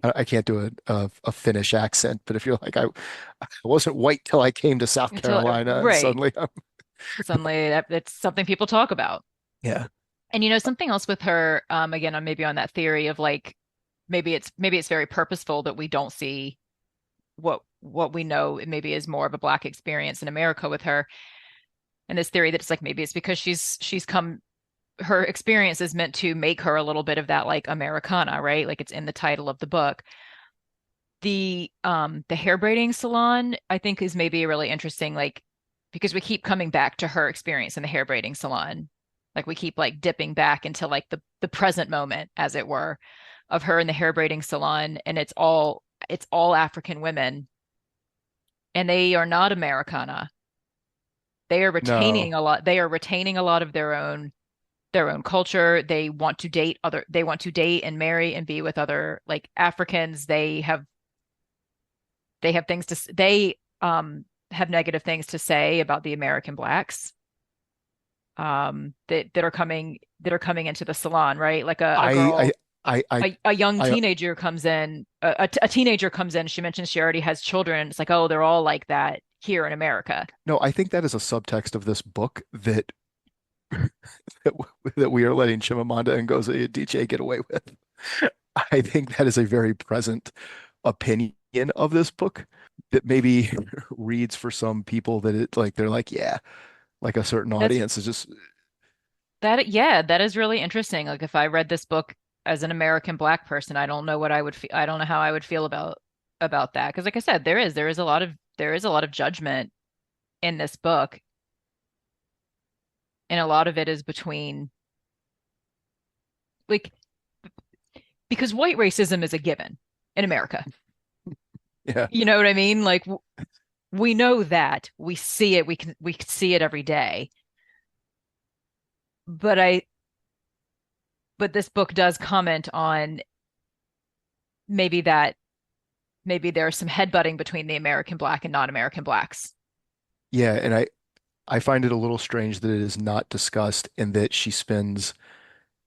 I can't do a Finnish accent, but if you're like I wasn't white till I came to South Until Carolina and right. suddenly I'm Suddenly it's something people talk about. yeah. And something else with her, again, on maybe on that theory of like maybe it's very purposeful that we don't see what we know it maybe is more of a black experience in America with her. And this theory that it's like maybe it's because she's come her experience is meant to make her a little bit of that like Americana, right? Like it's in the title of the book. The hair braiding salon, I think, is maybe really interesting, like because we keep coming back to her experience in the hair braiding salon. Like we keep like dipping back into like the present moment, as it were, of her in the hair braiding salon, and it's all African women, and they are not Americana. No. They are retaining a lot of their own culture. They want to date and marry and be with other like Africans. They have things to they have negative things to say about the American blacks that are coming into the salon, right? Like a I girl I I a young I teenager comes in a teenager comes in, she mentions she already has children. It's like, oh, they're all like that here in America. no, I think that is a subtext of this book that that, that we are letting Chimamanda Ngozi Adichie get away with. I think that is a very present opinion of this book that maybe reads for some people that it like they're like, yeah, like a certain That's audience is just that yeah, that is really interesting. Like if I read this book as an American black person, I don't know what I would feel. I don't know how I would feel about that. Because like I said, there is a lot of judgment in this book, and a lot of it is between like because white racism is a given in America. yeah. You know what I mean? Like we know that. We see it. We can see it every day. but I but this book does comment on maybe that maybe there's some headbutting between the American black and non-American blacks. Yeah, and I find it a little strange that it is not discussed and that she spends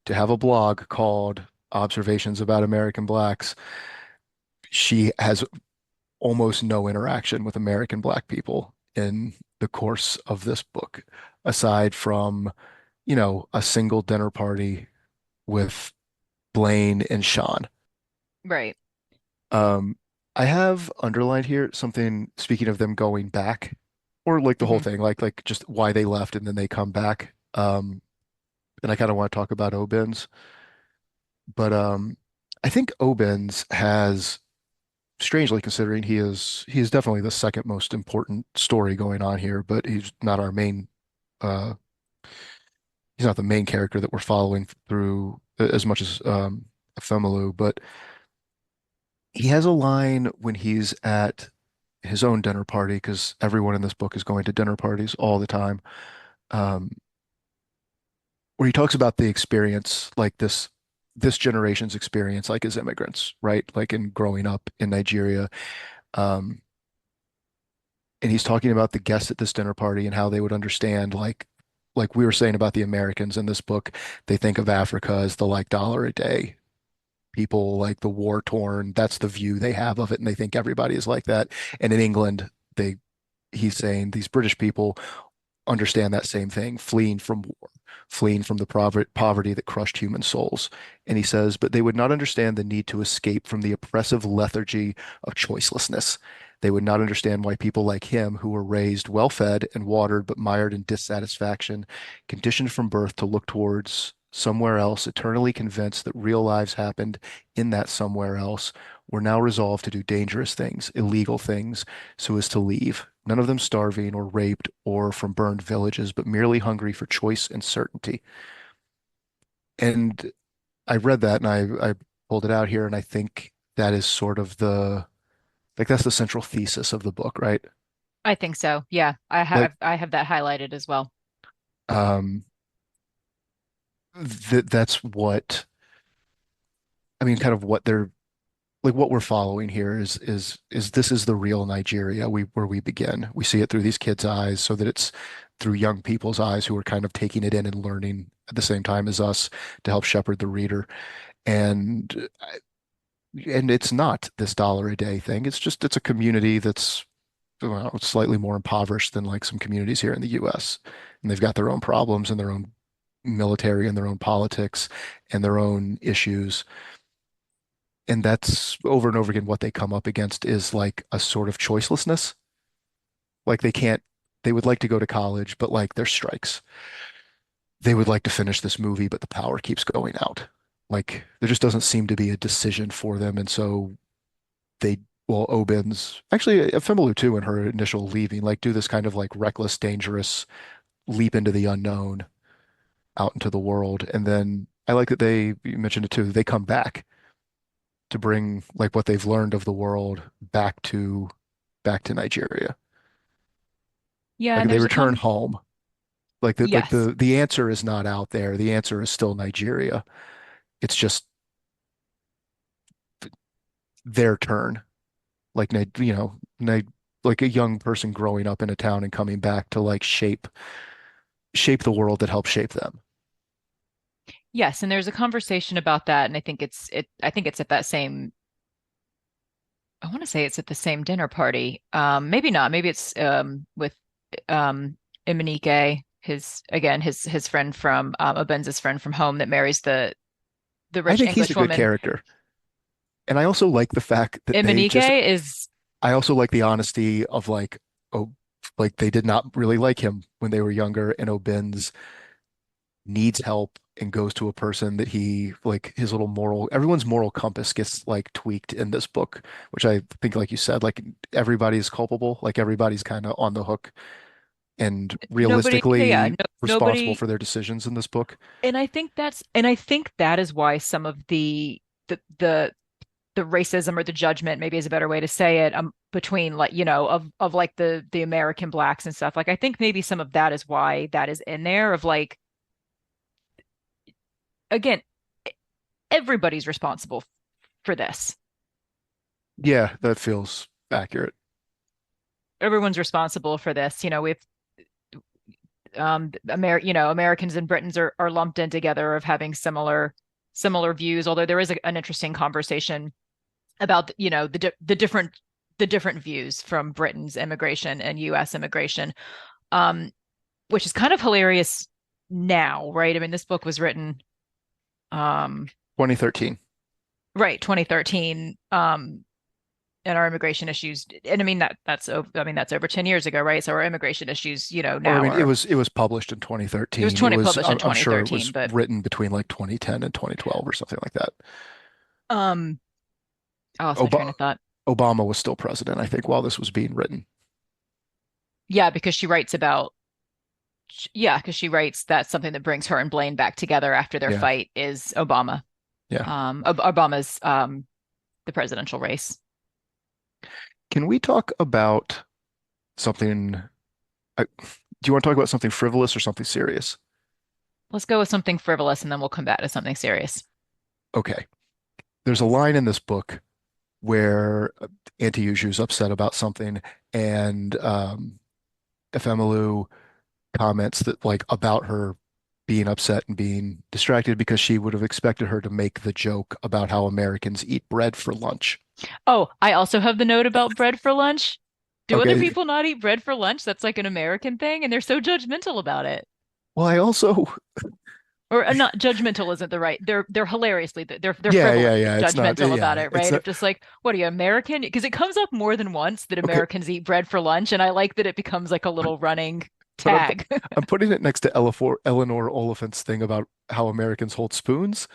to have a blog called Observations about American Blacks. She has almost no interaction with American Black people in the course of this book, aside from, a single dinner party with Blaine and Sean. Right. Um, I have underlined here something, speaking of them going back, or like the whole Hmm. thing, like just why they left and then they come back. And I kind of want to talk about Obens, but I think Obens has, strangely considering he is definitely the second most important story going on here, but uh he's not the main character that we're following through as much as Femalu, but he has a line when he's at his own dinner party, because everyone in this book is going to dinner parties all the time, um, where he talks about the experience, like this generation's experience, like as immigrants, right? Like in growing up in Nigeria. Um, and he's talking about the guests at this dinner party and how they would understand, like we were saying about the Americans in this book, they think of Africa as the like dollar a day people, like the war torn. That's the view they have of it, and they think everybody is like that. And in England, they he's saying these British people understand that same thing, fleeing from war, fleeing from the poverty that crushed human souls. And he says, but they would not understand the need to escape from the oppressive lethargy of choicelessness. They would not understand why people like him, who were raised well fed and watered but mired in dissatisfaction, conditioned from birth to look towards somewhere else, eternally convinced that real lives happened in that somewhere else, were now resolved to do dangerous things, illegal things, so as to leave, none of them starving or raped or from burned villages, but merely hungry for choice and certainty. And I read that and I pulled it out here, and I think that is sort of that's the central thesis of the book, right? I think so. Yeah, Like, I have that highlighted as well. um, that's what I mean, kind of what they're like what we're following here is this is the real Nigeria where we begin. We see it through these kids' eyes, so that it's through young people's eyes who are kind of taking it in and learning at the same time as us to help shepherd the reader. And and it's not this dollar a day thing. It's a community that's, well, slightly more impoverished than like some communities here in the US. And they've got their own problems and their own military and their own politics and their own issues. And that's over and over again what they come up against is like a sort of choicelessness. Like they would like to go to college, but like there's strikes. They would like to finish this movie, but the power keeps going out. Like there just doesn't seem to be a decision for them. And so they, well, Obins, actually, Ephemeru too, in her initial leaving, like do this kind of like reckless, dangerous leap into the unknown out into the world. And then I like that you mentioned it too, they come back to bring like what they've learned of the world back to Nigeria. Yeah, Like and they there's a return com home. Like yes. the answer is not out there. The answer is still Nigeria. It's just their turn. Like like a young person growing up in a town and coming back to like shape the world that helped shape them. Yes, and there's a conversation about that, and I think it's at that same I want to say it's at the same dinner party. Maybe not. Maybe it's with um Imanike, his friend from Obenza's friend from home that marries the I rich think he's a English good woman. character. And I also like the fact that Imanike is I also like the honesty of like, oh, like they did not really like him when they were younger, and O'Benz needs help and goes to a person that he like everyone's moral compass gets like tweaked in this book, which I think, like you said, like everybody's culpable, like everybody's kind of on the hook and nobody. Yeah, realistically no, responsible nobody. for their decisions in this book. And I think that is why some of the the the racism or the judgment maybe is a better way to say it between like of like the American blacks and stuff like I think maybe some of that is why that is in there of like again, everybody's responsible for this. Yeah, that feels accurate. Everyone's responsible for this. We've Americans and Britons are lumped in together of having similar views, although there is an interesting conversation about the different views from Britain's immigration and US immigration, um, which is kind of hilarious now, right? I mean, this book was written, um, 2013. right, 2013, and our immigration issues, and I mean that's over 10 years ago, right? So our immigration issues, Or I now mean, are it was published in it was 2013. It 20 was published in I'm sure it 2013, was but written between like 2010 and 2012 or something like that. um, I lost my Ob train of thought. Obama was still president, I think, while this was being written. Yeah, because she writes that something that brings her and Blaine back together after their Yeah, fight is Obama. yeah. Obama's the presidential race. Can we talk about something? Do you want to talk about something frivolous or something serious? Let's go with something frivolous and then we'll come back to something serious. Okay. There's a line in this book where Auntie Uju's upset about something, and Efemelu comments that like about her being upset and being distracted because she would have expected her to make the joke about how Americans eat bread for lunch. Oh, I also have the note about bread for lunch. Do other Okay. people not eat bread for lunch? That's like an American thing, and they're so judgmental about it. Well, I also, Or not judgmental isn't the right. They're hilariously they're yeah, yeah, frivolously yeah. It's not, judgmental about yeah, it, it's right? Of not, just like, what are you, American? Because it comes up more than once that okay. Americans eat bread for lunch, and I like that it becomes like a little running But tag. I'm putting it next to Eleanor Oliphant's thing about how Americans hold spoons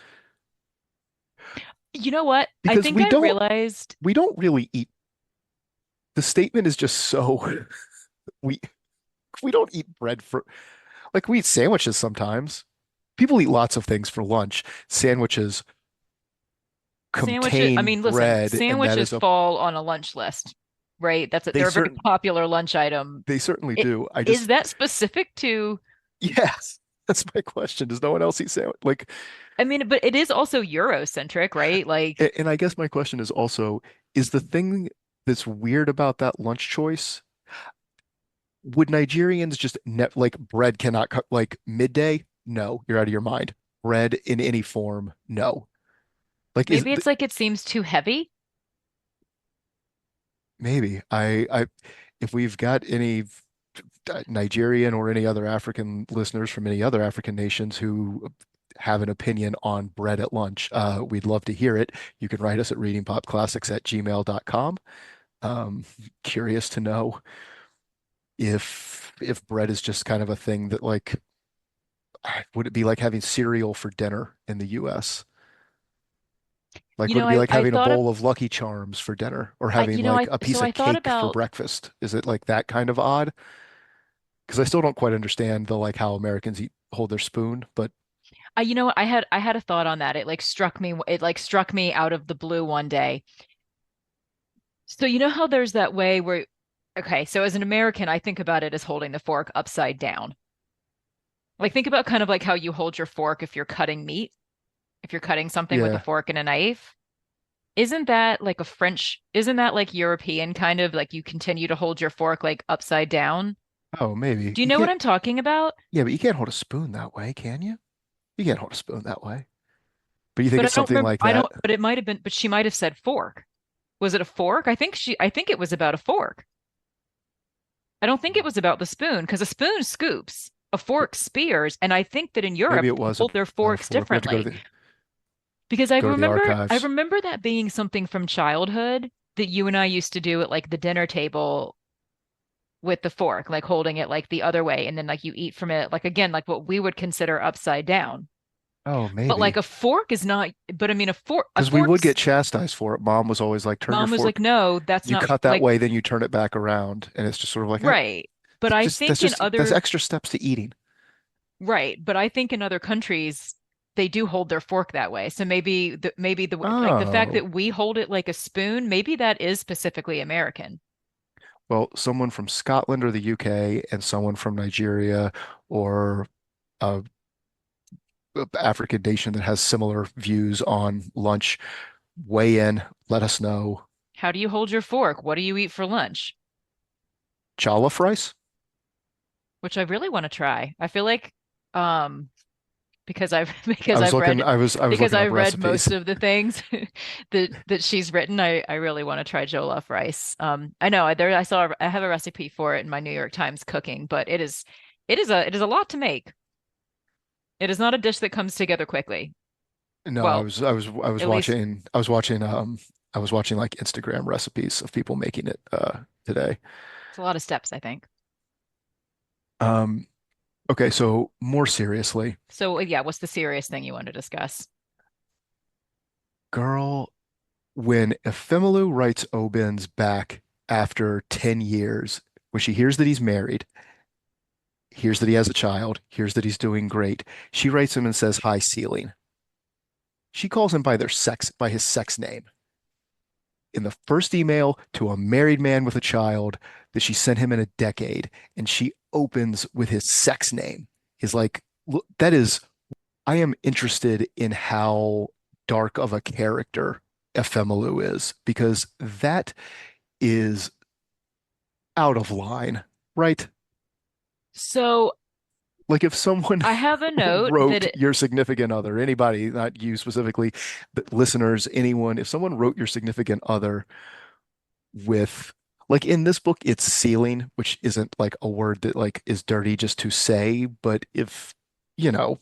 You know what? I because think I realized we don't really eat. The statement is just so we we don't eat bread for like we eat sandwiches sometimes. People eat lots of things for lunch. Sandwiches sandwiches, I contain mean, listen, bread, and that sandwiches is a fall on a lunch list, right? they They're a very certain popular lunch item. they certainly It, do. I is just that specific to, yes, that's my question. Does no one else eat sandwich? Like, I mean, but it is also Eurocentric, right? Like and I guess my question is also, is the thing that's weird about that lunch choice, would Nigerians just ne like bread cannot cut like midday? No, you're out of your mind. Bread in any form, no. Like is maybe it's like it seems too heavy. maybe I if we've got any Nigerian or any other African listeners from any other African nations who have an opinion on bread at lunch, we'd love to hear it. You can write us at readingpopclassics@gmail.com. Curious to know if bread is just kind of a thing that like would it be like having cereal for dinner in the US? Like would it be like I having a thought of bowl of Lucky Charms for dinner or I having you know like I a so piece I of thought cake for about breakfast? Is it like that kind of odd? Because I still don't quite understand the like how Americans eat hold their spoon, but I had a thought on that. It like struck me out of the blue one day. So you know how there's that way where, okay, so as an American, I think about it as holding the fork upside down. Like think about kind of like how you hold your fork if you're cutting meat, if you're cutting something with a yeah. fork and a knife. Isn't that like European kind of like you continue to hold your fork like upside down? Oh, maybe. Do you You know what can't, I'm talking about? yeah, but you can't hold a spoon that way, can you? You can't hold a spoon that way. But you think But I it's don't something remember, like I that? don't, but it might have been, but she might have said fork. Was it a fork? I think it was about a fork. I don't think it was about the spoon because a spoon scoops, a fork spears, and I think that in Maybe Europe it they was hold their about a forks fork. We have to differently. Because go to the I archives. remember that being something from childhood that you and I used to do at like the dinner table with the fork, like holding it like the other way, and then like you eat from it, like again, like what we would consider upside down. Oh, But like maybe. a fork is not, but I mean a Because we would fork's get chastised for it. Mom was always like, turn your mom was like, fork, no, that's you not cut that like way, then you turn it back around. And it's just sort of like, right. But I think in that's other extra steps to eating. Right, but I think in other countries they do hold their fork that way. So maybe the fact Oh, that we hold it like a spoon, maybe that is specifically American. well, someone from Scotland or the UK and someone from Nigeria or uh, African nation that has similar views on lunch, weigh in, let us know. How do you hold your fork? What do you eat for lunch? Jollof rice? Which I really want to try. I feel like um because I've I because was I've looking, read I was because looking I up read recipes. most of the things that she's written. I really want to try jollof rice. I know I have a recipe for it in my New York Times cooking, but it is a lot to make. It is not a dish that comes together quickly. No, Well, at least I was watching like Instagram recipes of people making it today. it's a lot of steps, I think. Um, okay, so more seriously, So yeah, what's the serious thing you want to discuss? girl, when Efemelu writes Obin's back after 10 years, when she hears that he's married, hears that he has a child, hears that he's doing great, she writes him and says, "High ceiling." She calls him by his sex name. In the first email to a married man with a child that she sent him in a decade, and she opens with his sex name. Is like, look, that is, I am interested in how dark of a character Efemelu is, because that is out of line, right? So Like if someone I have a note that wrote your significant other, anybody, not you specifically, but listeners, anyone, if someone wrote your significant other with, like in this book, it's ceiling, which isn't like a word that like is dirty just to say, but if, you know,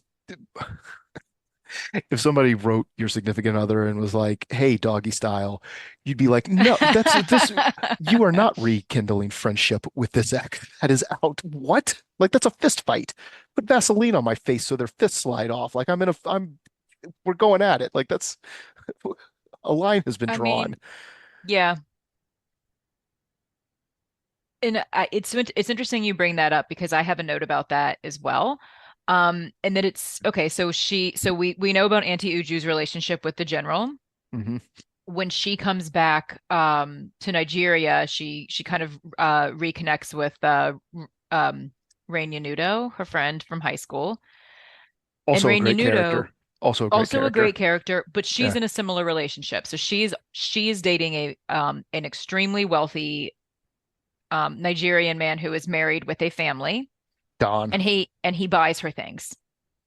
if somebody wrote your significant other and was like, "Hey, doggy style," you'd be like, "No, that's this. You are not rekindling friendship with this ex. That is out. What? Like that's a fist fight. Put Vaseline on my face so their fists slide off. Like we're going at it. Like that's a line has been I drawn." mean, yeah. And it's interesting you bring that up because I have a note about that as well. And that it's okay. So we know about Auntie Uju's relationship with the general. Hmm. When she comes back to Nigeria, she kind of reconnects with Rain Nudo, her friend from high school. And Also a Rain great Nudo, character. Also a great also a great character. character, but she's Yeah. in a similar relationship. So she's dating a an extremely wealthy Nigerian man who is married with a family, Don. and he buys her things,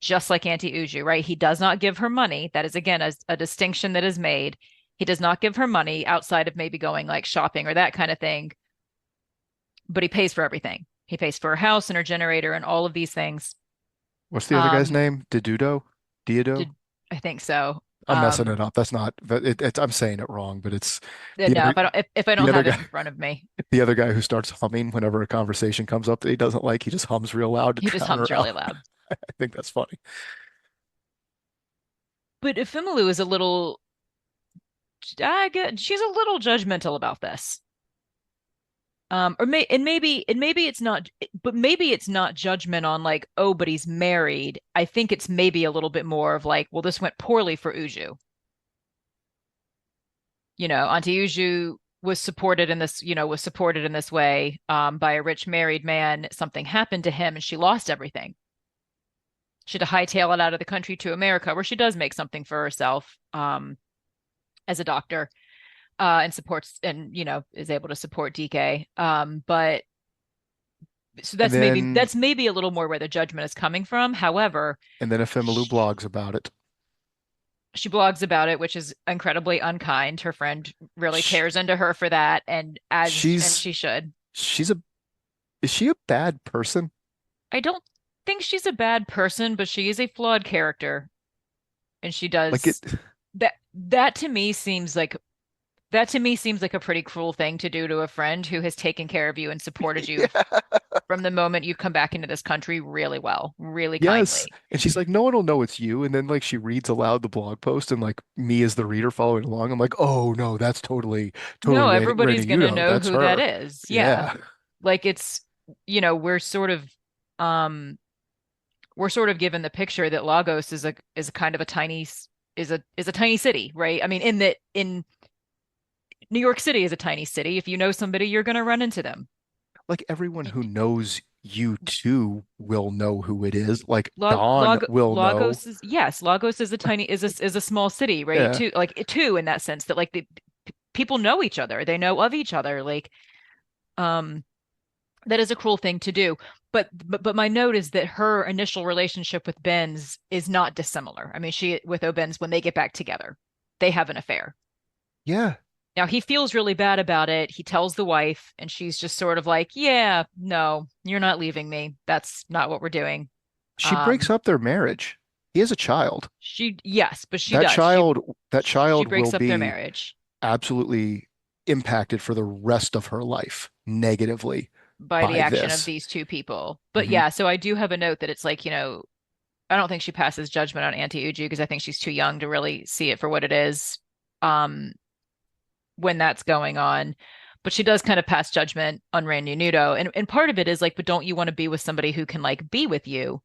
just like Auntie Uju, right? He does not give her money. That is again a distinction that is made. He does not give her money outside of maybe going like shopping or that kind of thing, but he pays for everything. He pays for her house and her generator and all of these things. What's the other guy's Um, name? Didudo? Diodo? did I think so? I'm messing it up. That's not, I'm saying it wrong, but it's the No, other, if I the don't other have it guy, in front of me, the other guy who starts humming whenever a conversation comes up that he doesn't like, he just hums real loud to he just drown hums her really out. loud. I think that's funny. But Ifimalu is a little, she's a little judgmental about this. And maybe it's not, but maybe it's not judgment on like, oh, but he's married. I think it's maybe a little bit more of like, well, this went poorly for Uju. Auntie Uju was supported in this way by a rich married man. Something happened to him and she lost everything. She had to hightail it out of the country to America, where she does make something for herself as a doctor and supports and is able to support DK. But so And then, that's maybe a little more where the judgment is coming from. However, and then Efemelu sh- blogs about it. she blogs about it, which is incredibly unkind. Her friend really Sh tears into her for that, and she's, she should. she's a, is she a bad person? I don't think she's a bad person, but she is a flawed character, and she Like it, does that to me seems like that to me seems like a pretty cruel thing to do to a friend who has taken care of you and supported you yeah. from the moment you've come back into this country really well, really Yes. kindly. And she's like, no one will know it's you. And then like she reads aloud the blog post and like me as the reader following along, I'm like, oh no, that's totally No, Rainy everybody's gonna Udo. know That's who that her. is. Yeah. Yeah. Like um we're sort of given the picture that Lagos is a kind of a is a tiny city, right? I mean, in New York City is a tiny city. If you know somebody, you're gonna run into them. like everyone who knows you too will know who it is. Like Log, Don Log, will know. Lagos is yes, Lagos is a tiny is a small city, right? Yeah. Too like too in that sense that like the people know each other, they know of each other. Like um that is a cruel thing to do. But my note is that her initial relationship with Benz is not dissimilar. I mean, she with O'Benz when they get back together, they have an affair. Yeah. Now he feels really bad about it. He tells the wife, and she's just sort of like, "Yeah, no, you're not leaving me. That's not what we're doing." She breaks Um, up their marriage. He has a child. yes, but she That does. child, that She child will breaks up their be marriage absolutely impacted for the rest of her life negatively by the by action of this. these two people. But Hmm. yeah, so I do have a note that it's like, I don't think she passes judgment on Auntie Uju because I think she's too young to really see it for what it is um, when that's going on. But she does kind of pass judgment on Randy Nudo. And part of it is like, but don't you want to be with somebody who can like be with you?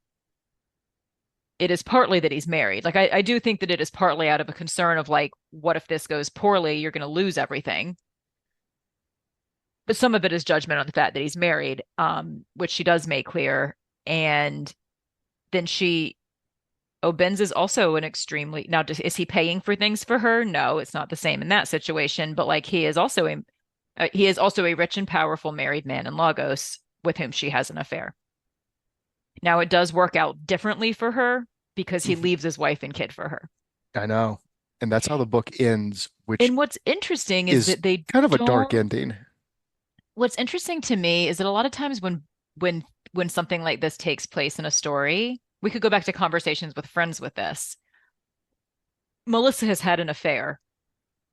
It is partly that he's married. Like I do think that it is partly out of a concern of like, what if this goes poorly? You're going to lose everything. But some of it is judgment on the fact that he's married, which she does make clear. And then Benz is also an extremely now. Is he paying for things for her? No, it's not the same in that situation. But like he is also a rich and powerful married man in Lagos with whom she has an affair. Now it does work out differently for her because he Hmm. leaves his wife and kid for her. I know. And that's how the book ends, which And what's interesting is is that they kind of a dark don't. ending. What's interesting to me is that a lot of times when when something like this takes place in a story, we could go back to conversations with friends with this. Melissa has had an affair.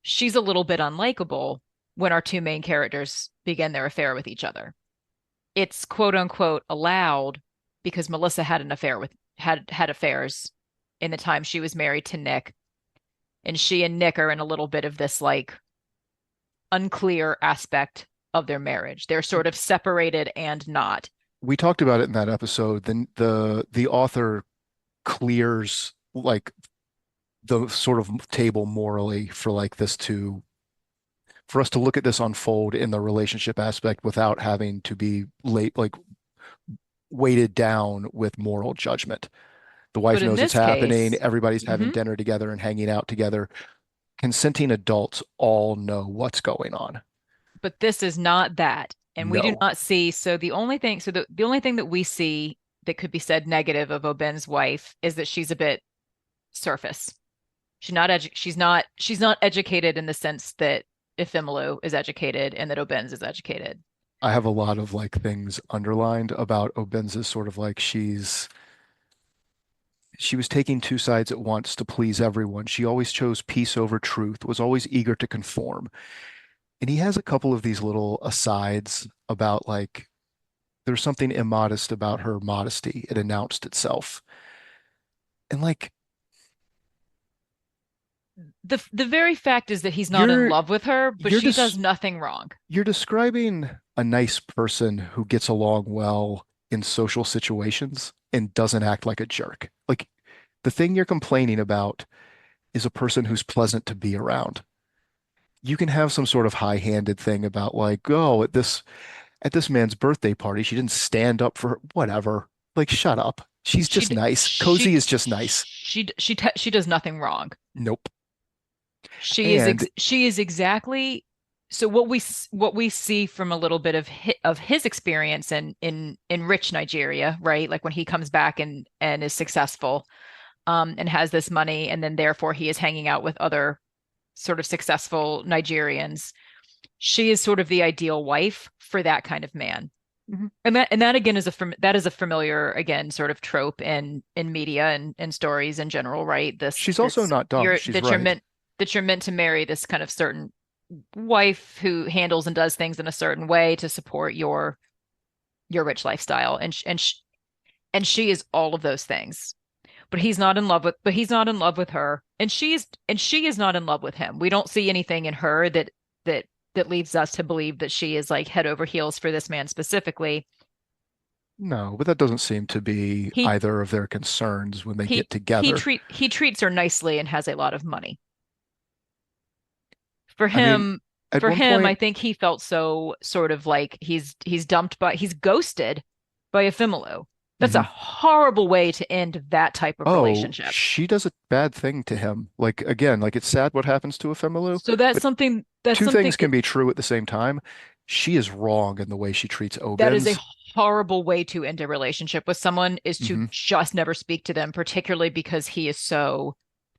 She's a little bit unlikable when our two main characters begin their affair with each other. It's quote unquote allowed because Melissa had an affair with had affairs in the time she was married to Nick, and she and Nick are in a little bit of this like unclear aspect of their marriage. They're sort of separated and not. We talked about it in that episode. Then the author clears like the sort of table morally for like this to for us to look at this unfold in the relationship aspect without having to be late like weighted down with moral judgment. The wife But in knows it's this happening, case, everybody's having mhm, dinner together and hanging out together. Consenting adults all know what's going on. but this is not that. And we do No. not see, so the only thing that we see that could be said negative of Oben's wife is that she's a bit surface. She's not educated in the sense that Ifemelu is educated and that Oben's is educated. I have a lot of like things underlined about Obenza's sort of like she was taking two sides at once to please everyone. She always chose peace over truth, was always eager to conform. And he has a couple of these little asides about like there's something immodest about her modesty. It announced itself. And like The very fact is that he's not in you're love with her, but you're she does just nothing wrong. you're describing a nice person who gets along well in social situations and doesn't act like a jerk. Like the thing you're complaining about is a person who's pleasant to be around. You can have some sort of high-handed thing about like, oh, at this man's birthday party, she didn't stand up for her, whatever. Like, shut up. She's She just d- nice. Cozy is just nice. she does nothing wrong. Nope. She And she is exactly so what we see from a little bit of his experience in rich Nigeria, right? Like when he comes back and is successful and has this money and then therefore he is hanging out with other sort of successful Nigerians. She is sort of the ideal wife for that kind of man. mhm, And that again is that is a familiar again sort of trope in media and stories in general, right? she's also not dumb. She's right. That you're meant to marry this kind of certain wife who handles and does things in a certain way to support your rich lifestyle, and she is all of those things. But he's not in love with her, and she is not in love with him. We don't see anything in her that that leads us to believe that she is like head over heels for this man specifically. No, but that doesn't seem to be He either of their concerns when they get together. he treats her nicely and has a lot of money. For I mean, him, At For one him, I point, think he felt so sort of like he's ghosted by Ephemeru. That's a mhm. horrible way to end that type of Oh, relationship. she does a bad thing to him. Like again, like it's sad what happens to Ephemeru, So but that's two something things can be true at the same time. She is wrong in the way she treats that is a Obins. horrible way to end a relationship with someone is to Hmm. just never speak to them, particularly because he is so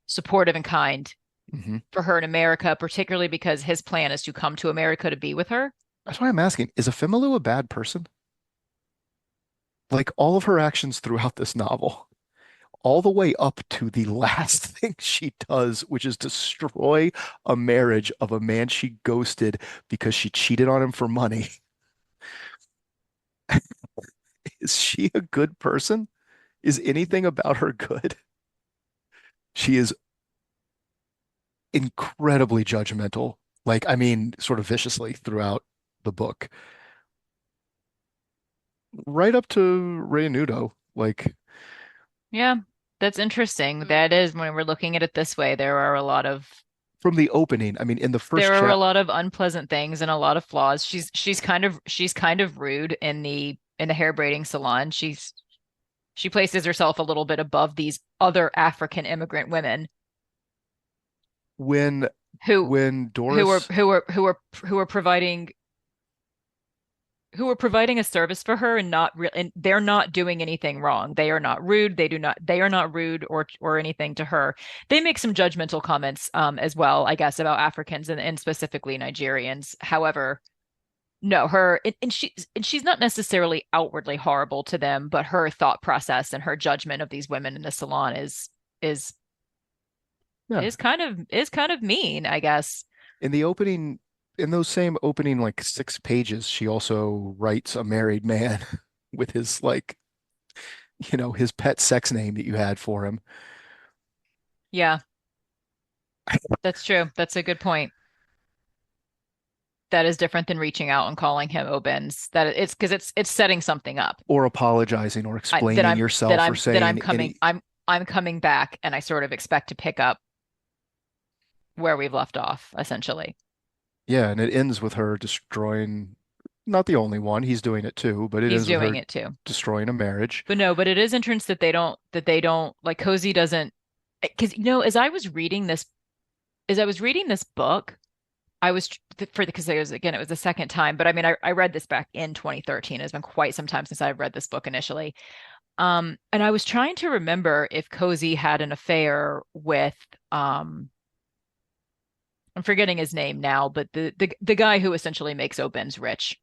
supportive and kind Hmm. for her in America, particularly because his plan is to come to America to be with her. That's why I'm asking, is Ephemeru a bad person? Like all of her actions throughout this novel, all the way up to the last thing she does, which is destroy a marriage of a man she ghosted because she cheated on him for money. Is she a good person? Is anything about her good? She is incredibly judgmental. Like, I mean, sort of viciously throughout the book, right up to Reynudo. Like, Yeah, that's interesting. That is, when we're looking at it this way, from the opening, I mean, in the there first are a chap, lot of unpleasant things and a lot of flaws. She's kind of rude in the hair braiding salon. She places herself a little bit above these other African immigrant women when who when Doris, who are providing a service for her and not real and they're not doing anything wrong. They are not rude. They are not rude or anything to her. They make some judgmental comments as well, I guess, about Africans and specifically Nigerians. However, no, and she's not necessarily outwardly horrible to them, but her thought process and her judgment of these women in the salon is yeah, is kind of mean, I guess. in the opening, in those same opening like 6 pages, she also writes a married man with his like, his pet sex name that you had for him. Yeah, that's true. That's a good point. That is different than reaching out and calling him Obens. That it's because it's setting something up. Or apologizing or I, explaining yourself or that I'm saying coming any, I'm coming back and I sort of expect to pick up where we've left off, essentially. yeah, and it ends with her destroying, not the only one, he's doing it too, but it He's ends with doing her it too. destroying a marriage. But no, but it is interesting that they don't like Cozy doesn't because as I was reading this book, I was for because it was again it was the second time, but I mean I read this back in 2013. It's been quite some time since I've read this book initially. And I was trying to remember if Cozy had an affair with I'm forgetting his name now, but the guy who essentially makes Obens rich.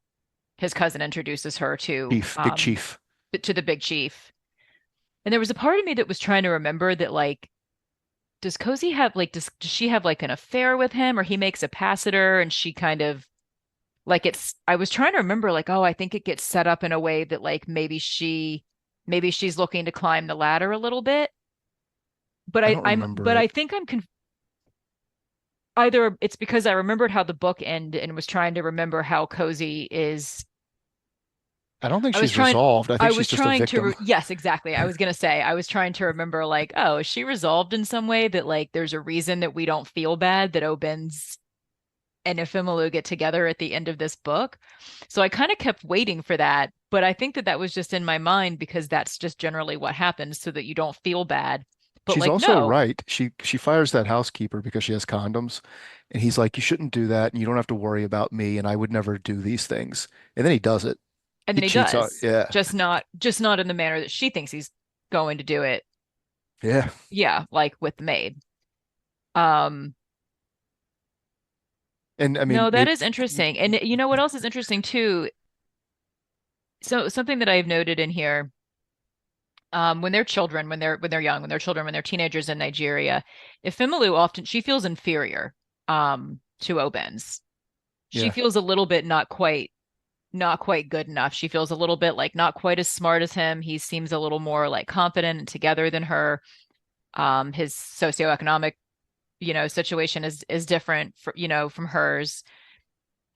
His cousin introduces her Big Chief. to the big chief. And there was a part of me that was trying to remember that like does Cozy have like does she have like an affair with him or he makes a pass at her and she kind of like it's I was trying to remember like oh I think it gets set up in a way that like maybe she's looking to climb the ladder a little bit I don't remember but it. I think either it's because I remembered how the book ended and was trying to remember how Cozy is I don't think I was she's trying resolved. I think I she's was just a trying to victim. yes, exactly. I was gonna say I was trying to remember like, oh, is she resolved in some way that like there's a reason that we don't feel bad that Obens and Ifemalu get together at the end of this book. So I kind of kept waiting for that, but I think that that was just in my mind because that's just generally what happens so that you don't feel bad. But She's like, also no. right. She fires that housekeeper because she has condoms, and he's like, "You shouldn't do that, and you don't have to worry about me, and I would never do these things." And then he does it. And He then he cheats on, does, yeah, just not in the manner that she thinks he's going to do it. yeah. Yeah, like with the maid. Um, And I mean, no, that maybe is interesting. And you know what else is interesting too? So something that I've noted in here, when they're children, when they're young, when they're children, when they're teenagers in Nigeria, Ifemalu often she feels inferior to Obens. She yeah. feels a little bit not quite good enough. She feels a little bit like not quite as smart as him. He seems a little more like confident and together than her. His socioeconomic, situation is different from hers.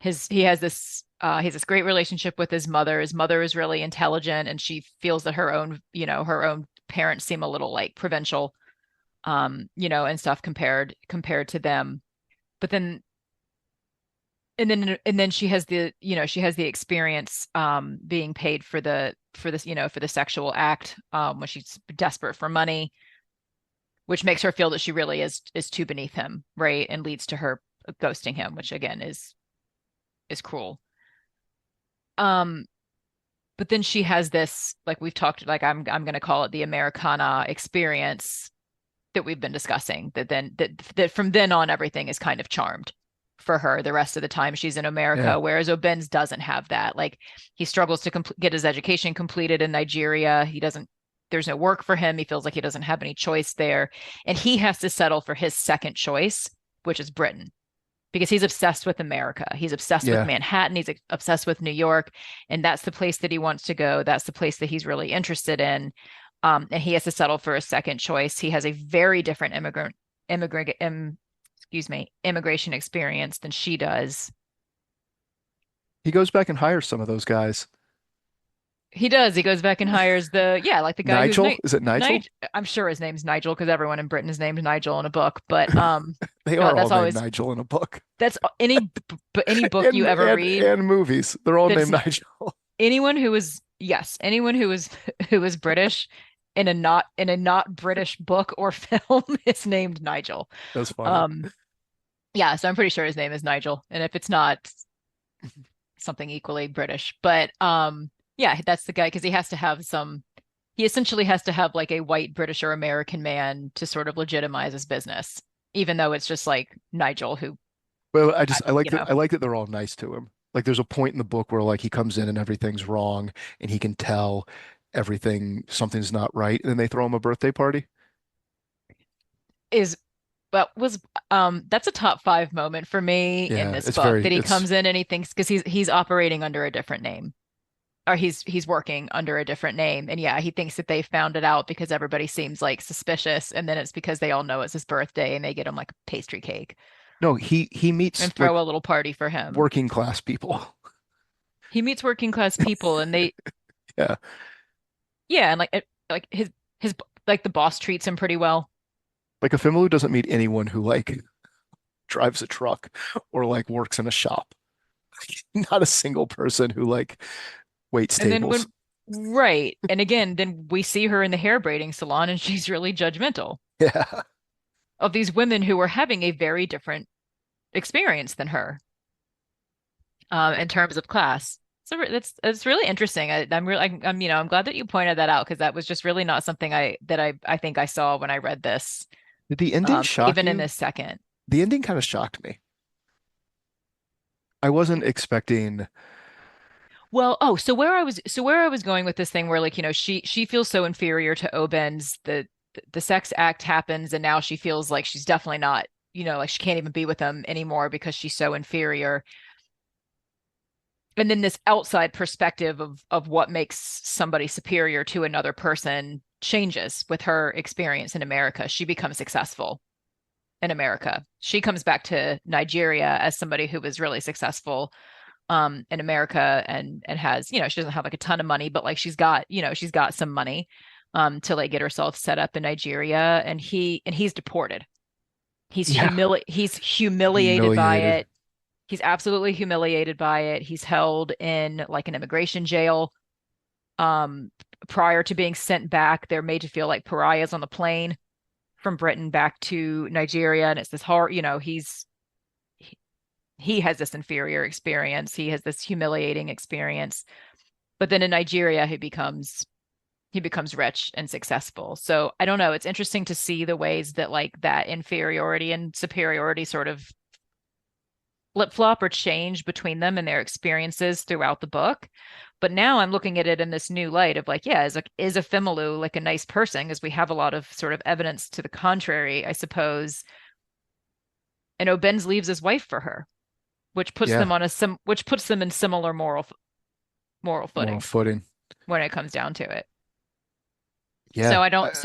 He has this great relationship with his mother. His mother is really intelligent and she feels that her own parents seem a little like provincial, and stuff compared to them. But then and then she has the experience being paid for this for the sexual act when she's desperate for money, which makes her feel that she really is too beneath him, right? And leads to her ghosting him, which again is cruel. Um, but then she has this, like we've talked, like I'm going to call it the Americana experience that we've been discussing. That from then on everything is kind of charmed for her the rest of the time she's in Yeah. America, whereas Oben's doesn't have that. Like he struggles to get his education completed in Nigeria. He doesn't. There's no work for him. He feels like he doesn't have any choice there, and he has to settle for his second choice, which is Britain, because he's obsessed with America. He's obsessed with Yeah. Manhattan. He's obsessed with New York. And that's the place that he wants to go. That's the place that he's really interested in. And he has to settle for a second choice. He has a very different immigrant, immigration experience than she does. He goes back and hires some of those guys. He does. He goes back and hires like the guy who's Nigel? Is it Nigel? Nigel. I'm sure his name's Nigel because everyone in Britain is named Nigel in a book. But They are all that's named always Nigel in a book. that's any book you And ever read and movies. They're all that's named Nigel. anyone who was yes, anyone who was who was British in a not British book or film is named Nigel. That's funny. Um, yeah, so I'm pretty sure his name is Nigel, and if it's not something equally British, but yeah, that's the guy because he has to have some. He essentially has to have like a white British or American man to sort of legitimize his business, even though it's just like Nigel who, Well, you know, I like that they're all nice to him. Like there's a point in the book where like he comes in and everything's wrong and he can tell something's not right, and then they throw him a birthday party. is well was that's a top five moment for me in Yeah, this book that he it's comes in and he thinks because he's operating under a different name or he's working under a different name and yeah he thinks that they found it out because everybody seems like suspicious and then it's because they all know it's his birthday and they get him like a pastry cake no, he meets and like throw a little party for him. working class people. He meets working class people and they Yeah. yeah and like his like the boss treats him pretty well. Like a Fimelu doesn't meet anyone who like drives a truck or like works in a shop. Not a single person who like waits And then tables. when right and again then we see her in the hair braiding salon and she's really judgmental Yeah. of these women who were having a very different experience than her in terms of class. So that's really interesting. I'm really I'm glad that you pointed that out because that was just really not something I think I saw when I read this. Did the ending shock Even in you? this second. The ending kind of shocked me. I wasn't expecting. Well, so where I was going with this thing where like she feels so inferior to Oben's the sex act happens and now she feels like she's definitely not like she can't even be with him anymore because she's so inferior. And then this outside perspective of what makes somebody superior to another person changes with her experience in America. She becomes successful in America. She comes back to Nigeria as somebody who was really successful in America and has, she doesn't have like a ton of money, but like she's got some money to like get herself set up in Nigeria and he's deported. Yeah. He's humiliated by Humiliated. it. He's absolutely humiliated by it. He's held in like an immigration jail. Um, Prior to being sent back, they're made to feel like pariahs on the plane from Britain back to Nigeria. And it's this hard, he has this inferior experience. He has this humiliating experience. But then in Nigeria, he becomes rich and successful. So I don't know. It's interesting to see the ways that like that inferiority and superiority sort of flip flop or change between them and their experiences throughout the book. But now I'm looking at it in this new light of like, yeah, is a Fimelu like a nice person? Because we have a lot of sort of evidence to the contrary, I suppose. And O'Benz leaves his wife for her, Yeah. which puts them in similar moral Moral footing footing. when it comes down to it. Yeah. So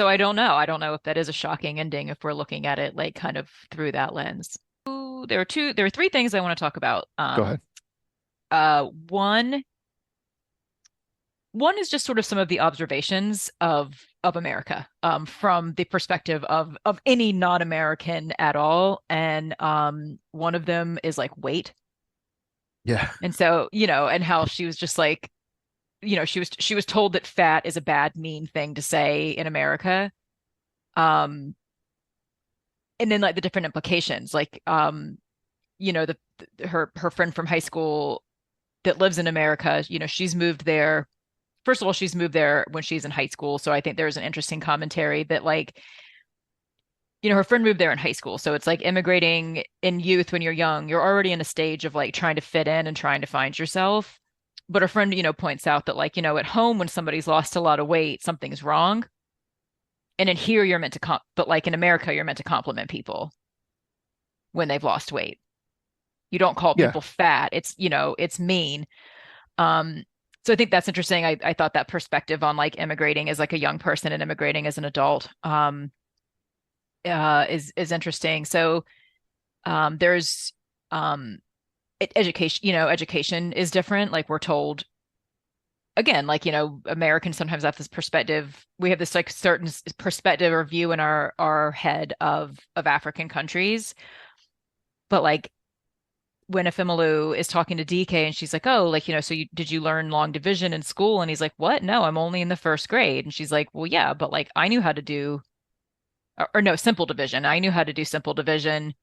I don't know. I don't know if that is a shocking ending if we're looking at it like kind of through that lens. Ooh, there are three things I want to talk about. Go ahead. One is just sort of some of the observations of America from the perspective of any non-American at all. And one of them is like weight. Yeah. And so, and how she was just like, she was told that fat is a bad, mean thing to say in America. Um, and then like the different implications, like her friend from high school that lives in America, she's moved there. First of all, she's moved there when she's in high school. So I think there's an interesting commentary that like, her friend moved there in high school. So it's like immigrating in youth when you're young, you're already in a stage of like trying to fit in and trying to find yourself. But her friend, points out that like, at home when somebody's lost a lot of weight, something's wrong. And in here you're meant to but like in America, you're meant to compliment people when they've lost weight. You don't call Yeah. people fat. It's mean. Um, so I think that's interesting. I thought that perspective on like immigrating as like a young person and immigrating as an adult is interesting. So there's education, education is different. Like we're told again, like, Americans sometimes have this perspective. We have this like certain perspective or view in our head of African countries. But like when Efemelu is talking to DK and she's like, oh, like, so did you learn long division in school? And he's like, what? No, I'm only in the first grade. And she's like, well, yeah, but like I knew how to do, or no, simple division. I knew how to do simple division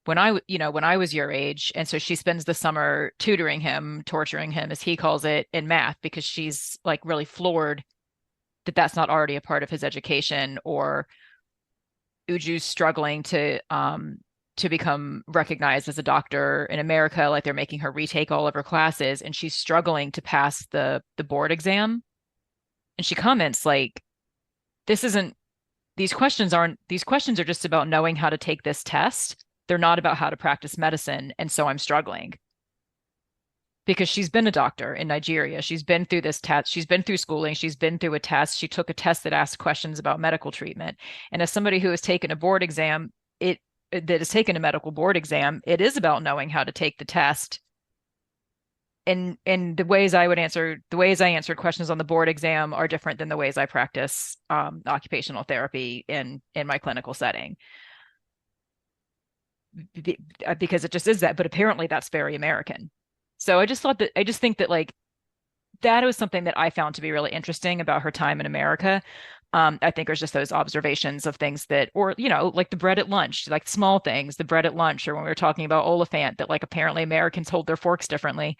when I was your age. And so she spends the summer tutoring him, torturing him, as he calls it, in math because she's like really floored that that's not already a part of his education. Or Uju's struggling to become recognized as a doctor in America. Like they're making her retake all of her classes, and she's struggling to pass the board exam. And she comments like, "This isn't. These questions are just about knowing how to take this test. They're not about how to practice medicine, and so I'm struggling." Because she's been a doctor in Nigeria. She's been through this test. She's been through schooling. She's been through a test. She took a test that asked questions about medical treatment. And as somebody who has taken a board exam, that has taken a medical board exam, it is about knowing how to take the test. And the ways I answered questions on the board exam are different than the ways I practice occupational therapy in my clinical setting because it just is that. But apparently that's very American. So I just think that like that was something that I found to be really interesting about her time in America. I think there's just those observations of things that, or, like the bread at lunch, like small things, the bread at lunch, or when we were talking about Oliphant, that like apparently Americans hold their forks differently.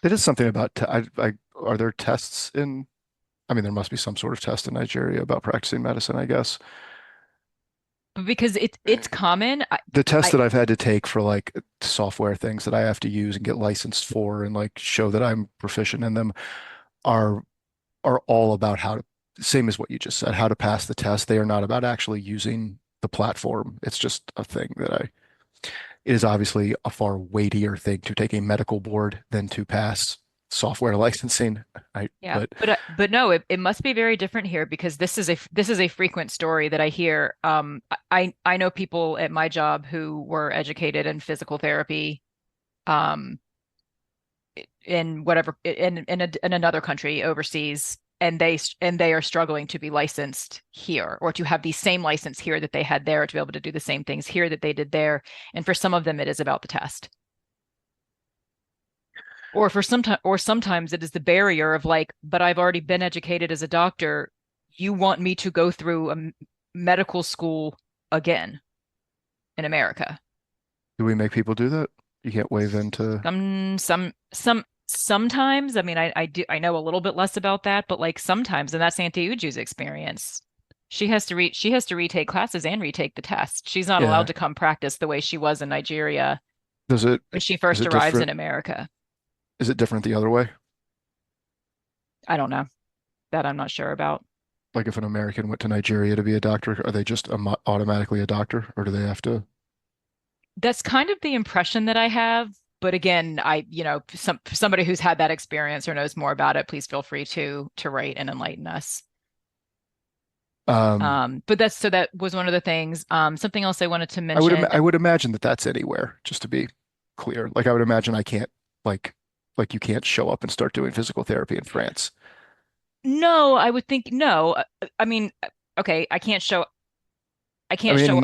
It is something about, are there tests in, I mean, there must be some sort of test in Nigeria about practicing medicine, I guess. But because it's common, The tests I that I've had to take for like software things that I have to use and get licensed for and like show that I'm proficient in them are are all about how to, same as what you just said, how to pass the test. They are not about actually using the platform. It's just a thing that it is obviously a far weightier thing to take a medical board than to pass software licensing. Yeah, But but no, it must be very different here because this is a frequent story that I hear. I know people at my job who were educated in physical therapy, um, in whatever in another country overseas, and they are struggling to be licensed here or to have the same license here that they had there to be able to do the same things here that they did there. And for some of them, it is about the test. Or sometimes it is the barrier of like, but I've already been educated as a doctor. You want me to go through a medical school again in America. do we make people do that? You can't wave into, Sometimes, I mean, I know a little bit less about that, but like sometimes, and that's Auntie Uju's experience. She has to retake classes and retake the test. She's not allowed yeah. to come practice the way she was in Nigeria Does it, when she is first it arrives in different? America. Is it different the other way? I don't know. That I'm not sure about. Like if an American went to Nigeria to be a doctor, are they just automatically a doctor or do they have to? That's kind of the impression that I have. But again, somebody who's had that experience or knows more about it, please feel free to write and enlighten us. Um, But that was one of the things. Something else I wanted to I mention. would imagine that that's anywhere, just to be clear. Like I would imagine I can't like like you can't show up and start doing physical therapy in France. No, I would think no. I mean, okay, I I can't show up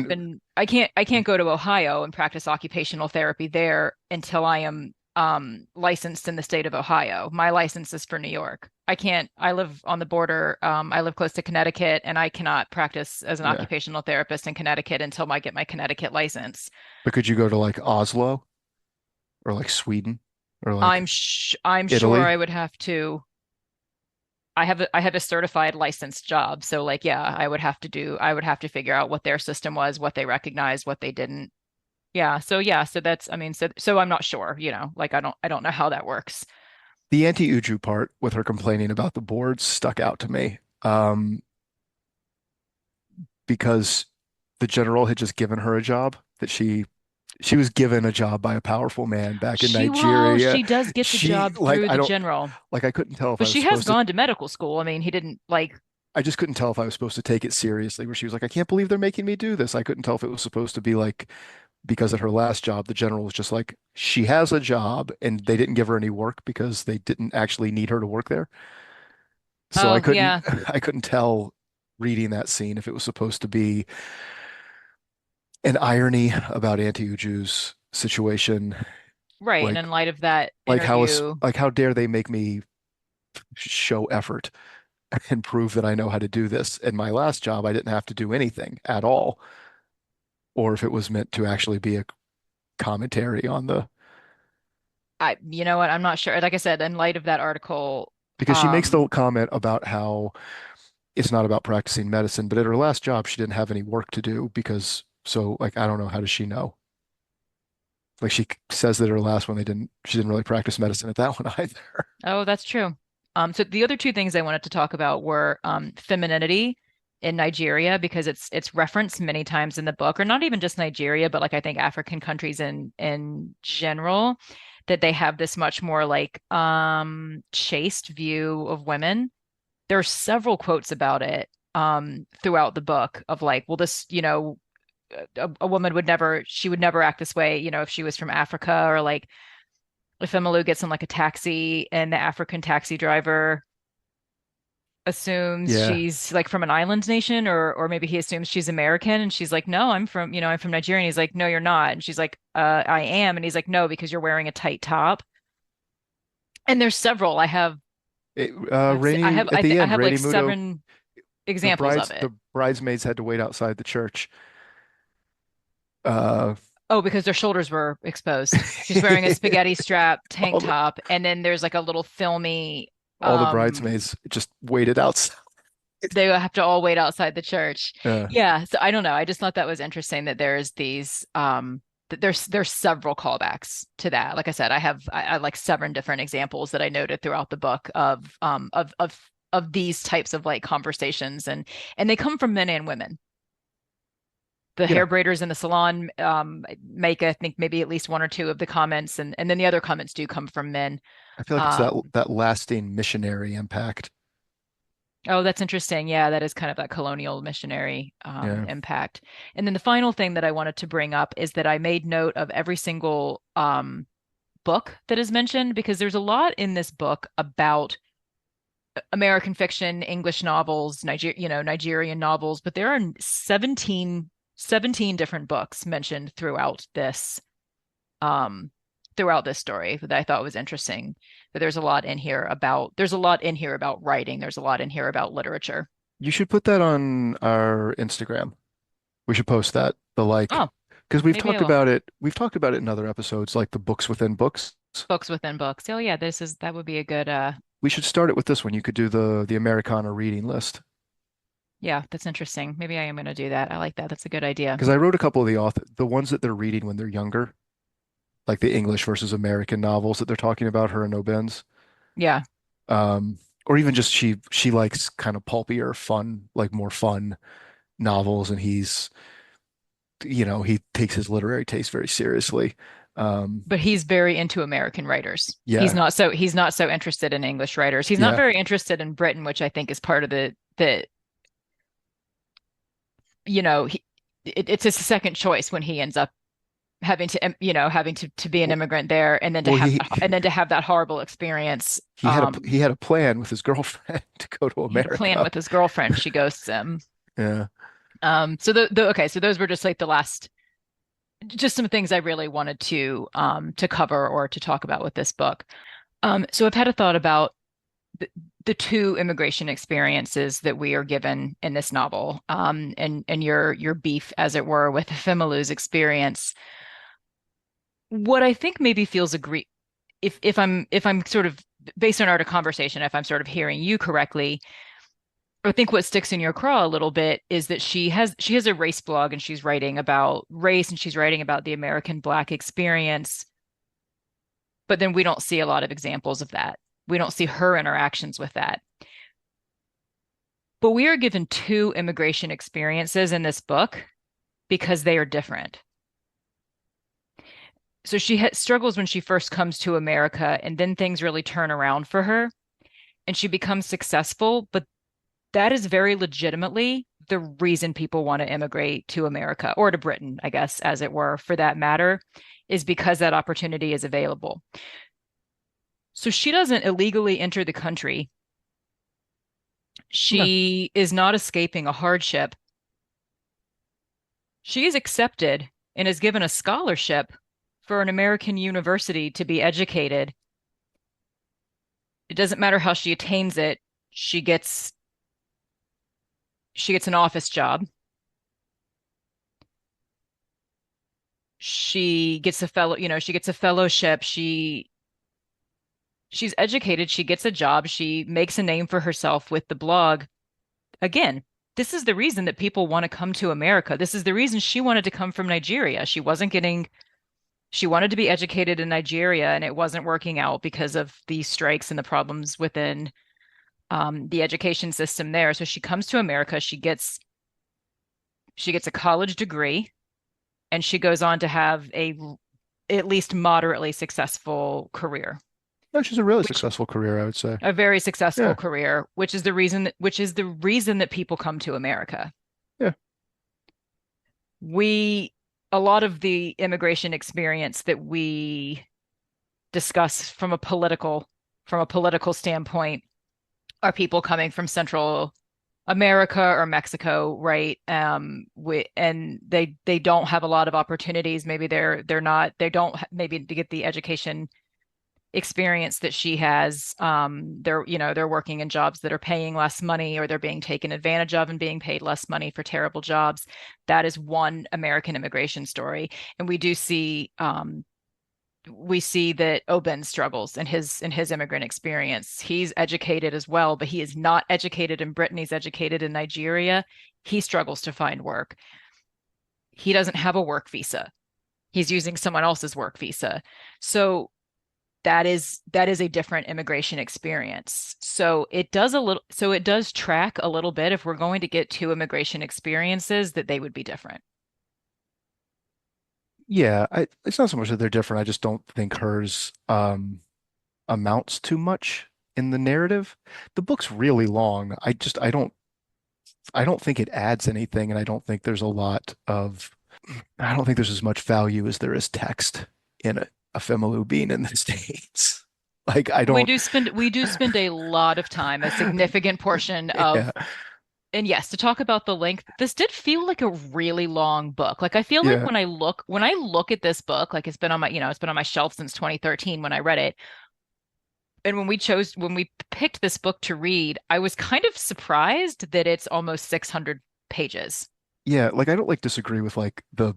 mean, and I can't go to Ohio and practice occupational therapy there until I am licensed in the state of Ohio. My license is for New York. I can't, I live on the border. I live close to Connecticut, and I cannot practice as an Yeah. occupational therapist in Connecticut until I get my Connecticut license. But could you go to like Oslo or like Sweden or like I'm sure Italy? I would have to. I have a certified licensed job, so like yeah, I would have to figure out what their system was, what they recognized, what they didn't. Yeah, so that's I mean, so I'm not sure, like I don't know how that works. The anti-Uju part with her complaining about the boards stuck out to me. Because the general had just given her a job that she was given a job by a powerful man back in Nigeria. She does get the She job like through I the don't general, like I couldn't tell if but I was she has supposed to gone to medical school. I mean, he didn't like. I just couldn't tell if I was supposed to take it seriously where she was like, I can't believe they're making me do this. I couldn't tell if it was supposed to be like because at her last job, the general was just like, she has a job and they didn't give her any work because they didn't actually need her to work there. So I Oh couldn't yeah, I couldn't tell reading that scene if it was supposed to be an irony about anti-Uju's situation. right. And Like, in light of that like how is interview, like how dare they make me show effort and prove that I know how to do this? In my last job, I didn't have to do anything at all. Or if it was meant to actually be a commentary on the you know what, I'm not sure. Like I said, in light of that article, because she makes um, the comment about how it's not about practicing medicine, but at her last job, she didn't have any work to do because so like I don't know, how does she know? Like she says that her last one she didn't really practice medicine at that one either. oh, that's true. So the other two things I wanted to talk about were femininity in Nigeria because it's referenced many times in the book, or not even just Nigeria, but like I think African countries in general, that they have this much more like chaste view of women. There are several quotes about it throughout the book of like, well, this, a woman she would never act this way, if she was from Africa, or like if Emmylou gets in like a taxi and the African taxi driver assumes Yeah. she's like from an island nation, or maybe he assumes she's American, and she's like, no, I'm from Nigeria. And he's like, no, you're not. And she's like, I am. And he's like, no, because you're wearing a tight top. And there's several. Rainy at the I end, have like Rainy Muto, seven examples of it. the bridesmaids had to wait outside the church. Uh, Oh, because their shoulders were exposed. She's wearing a spaghetti strap tank all the top, and then there's like a little filmy all the um bridesmaids just waited outside. they have to all wait outside the church. Uh, Yeah, so I don't know. I just thought that was interesting that there's these that there's several callbacks to that. Like I said, I like seven different examples that I noted throughout the book of these types of like conversations, and they come from men and women. The yeah, hair braiders in the salon make I think maybe at least one or two of the comments, and then the other comments do come from men. I feel like it's Um, that lasting missionary impact. Oh, that's interesting. Yeah, that is kind of that colonial missionary Yeah. impact. And then the final thing that I wanted to bring up is that I made note of every single book that is mentioned, because there's a lot in this book about American fiction, English novels, Nigerian novels, but there are 17 different books mentioned um, throughout this story that I thought was interesting. That there's a lot in here about writing. There's a lot in here about literature. You should put that on our Instagram. We should post that. The like Oh, because maybe I will. we've talked about it in other episodes, like the books within books. Books within books. Oh yeah, that would be a good We should start it with this one. You could do the Americana reading list. yeah, that's interesting. Maybe I am going to do that. I like that. That's a good idea. Because I wrote a couple of the ones that they're reading when they're younger, like the English versus American novels that they're talking about, her and Ben's. Yeah. Or even just she likes kind of pulpier, fun, like more fun novels, and he takes his literary taste very seriously. Um, But he's very into American writers. yeah, He's not so interested in English writers. He's not yeah. very interested in Britain, which I think is part of the you know, it's his second choice when he ends up having to be an Well, immigrant there, and then well, to have that horrible experience. he had a plan with his girlfriend to go to He had a plan America. with his girlfriend. She ghosts him. Yeah. So okay, so those were just like the last. just some things I really wanted to cover or to talk about with this book. So I've had a thought about the, the two immigration experiences that we are given in this novel, and your beef, as it were, with Femilu's experience. What I think maybe feels agree if I'm sort of based on our conversation, if I'm sort of hearing you correctly, I think what sticks in your craw a little bit is that she has a race blog and she's writing about race and she's writing about the American Black experience, but then we don't see a lot of examples of that. We don't see her interactions with that. But we are given two immigration experiences in this book because they are different. So struggles when she first comes to America, and then things really turn around for her and she becomes successful. But that is very legitimately the reason people want to immigrate to America or to Britain, I guess, as it were, for that matter, is because that opportunity is available. So she doesn't illegally enter the country. No, She is not escaping a hardship. She is accepted and is given a scholarship for an American university to be educated. It doesn't matter how she attains it. She gets she gets an office job. She gets she gets a fellowship. She's educated. She gets a job. She makes a name for herself with the blog. Again, this is the reason that people want to come to America. This is the reason she wanted to come from Nigeria. She wanted to be educated in Nigeria and it wasn't working out because of the strikes and the problems within the education system there. So she comes to America. She gets a college degree and she goes on to have a at least moderately successful career, no, she's a really which successful career, I would say. a very successful Yeah, career, which is the reason that people come to America. yeah, We A lot of the immigration experience that we discuss from a political standpoint are people coming from Central America or Mexico, right? And they don't have a lot of opportunities. Maybe they're not they don't maybe to get the education experience that she has. They're working in jobs that are paying less money, or they're being taken advantage of and being paid less money for terrible jobs. That is one American immigration story, and we see that Oben struggles in his immigrant experience. He's educated as well, but he is not educated in Britain. He's educated in Nigeria. He struggles to find work. He doesn't have a work visa. He's using someone else's work visa. So that is a different immigration experience. So it does track a little bit if we're going to get two immigration experiences that they would be different. yeah. It's not so much that they're different. I just don't think hers amounts to much in the narrative. The book's really long. I don't think it adds anything, and I don't think there's as much value as there is text in a Femilu being in the States. Like I We don't, do spend we do spend a lot of time, a significant portion yeah, of, and yes, to talk about the length, this did feel like a really long book. Like I feel like yeah, when I look at this book, like it's been on my shelf since 2013 when I read it. And when we picked this book to read, I was kind of surprised that it's almost 600 pages. yeah. Like I don't like disagree with like the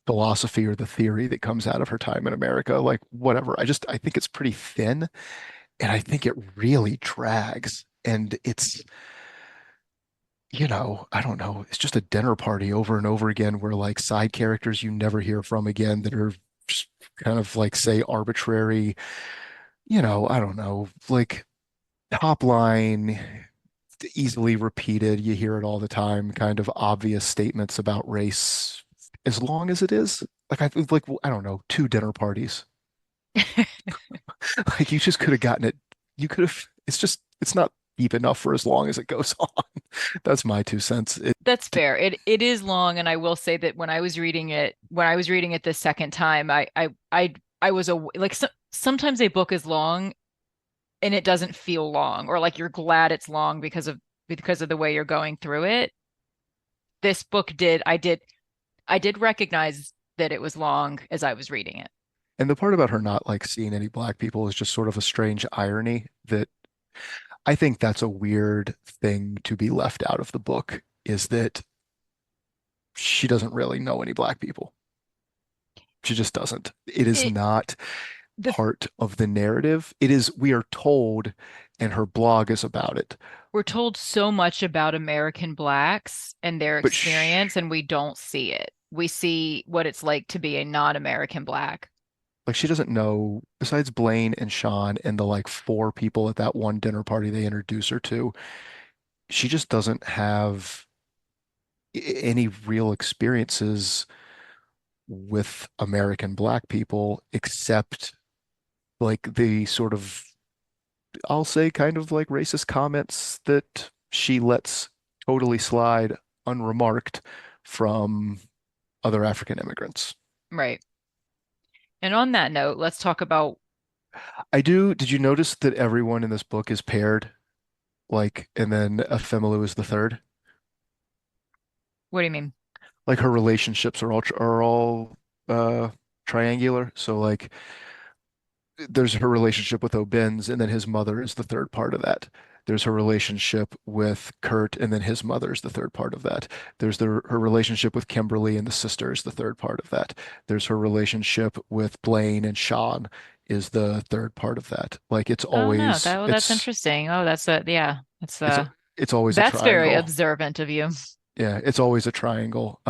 philosophy or the theory that comes out of her time in America. Like whatever. I think it's pretty thin, and I think it really drags. And I don't know. It's just a dinner party over and over again where like side characters you never hear from again that are just kind of like say arbitrary, I don't know, like top line, easily repeated, you hear it all the time, kind of obvious statements about race, as long as it is. Like I think like I don't know, two dinner parties. Like you just could have gotten it. You could have, it's not deep enough for as long as it goes on. That's my 2 cents. That's fair. It is long, and I will say that when I was reading it the second time, I was like sometimes a book is long and it doesn't feel long, or like you're glad it's long because of the way you're going through it. This book did I did recognize that it was long as I was reading it. And the part about her not like seeing any black people is just sort of a strange irony that I think that's a weird thing to be left out of the book is that she doesn't really know any black people. She just doesn't. It is It not the part of the narrative. It is, we are told, and her blog is about it. We're told so much about American blacks and their But experience, and we don't see it. We see what it's like to be a non-American black. like she doesn't know, besides Blaine and Sean and the like four people at that one dinner party they introduce her to, she just doesn't have any real experiences with American black people except like the sort of, I'll say kind of like racist comments that she lets totally slide unremarked from other African immigrants. Right. And on that note, let's talk about Did you notice that everyone in this book is paired? Like, and then Efemelu is the third? what do you mean? Like her relationships are all uh triangular. So like there's her relationship with O'Bens, and then his mother is the third part of that. There's her relationship with Kurt, and then his mother is the third part of that. There's her relationship with Kimberly and the sister is the third part of that. There's her relationship with Blaine and Sean is the third part of that. Like it's Oh no, always that's interesting. Oh, that's it's it's always a that's very triangle. observant of you. Yeah, it's always a triangle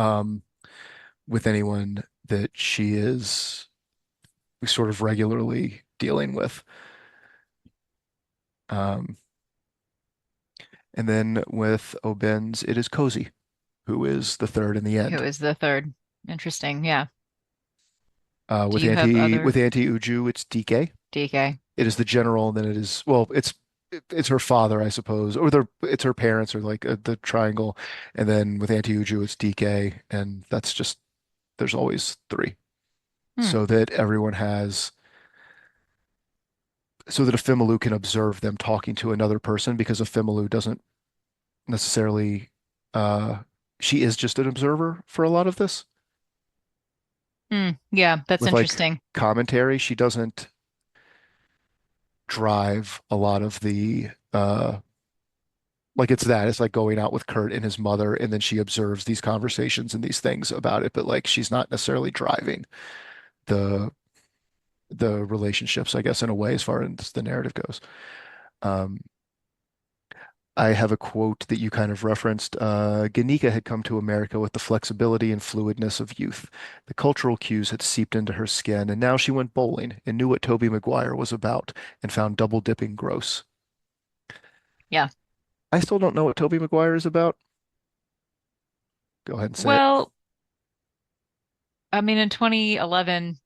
with anyone that she is sort of regularly dealing with. Um, And then with O'Ben's, it is Cozy, who is the third in the Who end. is the third? Interesting. Yeah. Do With you have anti other with anti Uju, it's DK. DK? It is the general, and then it is it's her father, I suppose, or it's her parents, or like the triangle. And then with anti Uju, it's DK, and that's just there's always three, Hmm. so that everyone has so that Afimalu can observe them talking to another person because Afimalu doesn't necessarily uh she is just an observer for a lot of this Hmm. Yeah, that's with like interesting. commentary. She doesn't drive a lot of the like it's like going out with Kurt and his mother, and then she observes these conversations and these things about it, but like she's not necessarily driving the the relationships, I guess, in a way, as far as the narrative goes. Um, I have a quote that you kind of referenced. Ganika had come to America with the flexibility and fluidness of youth. The cultural cues had seeped into her skin, and now she went bowling and knew what Tobey Maguire was about and found double dipping gross. Yeah. I still don't know what Tobey Maguire is about. Go ahead and say it. Well, I mean, in 2011,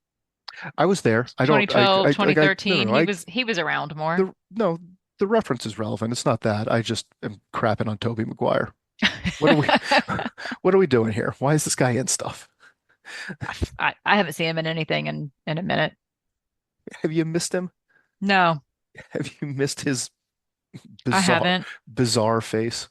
I was there. I don't, 2012, like, no, 2013, no, I, he was around more. the, no, the reference is relevant. It's not that. I just am crapping on Tobey Maguire. What are we, what are we doing here? Why is this guy in stuff? I haven't seen him in anything in a minute. Have you missed him? No, Have you missed his I bizarre, haven't. bizarre face?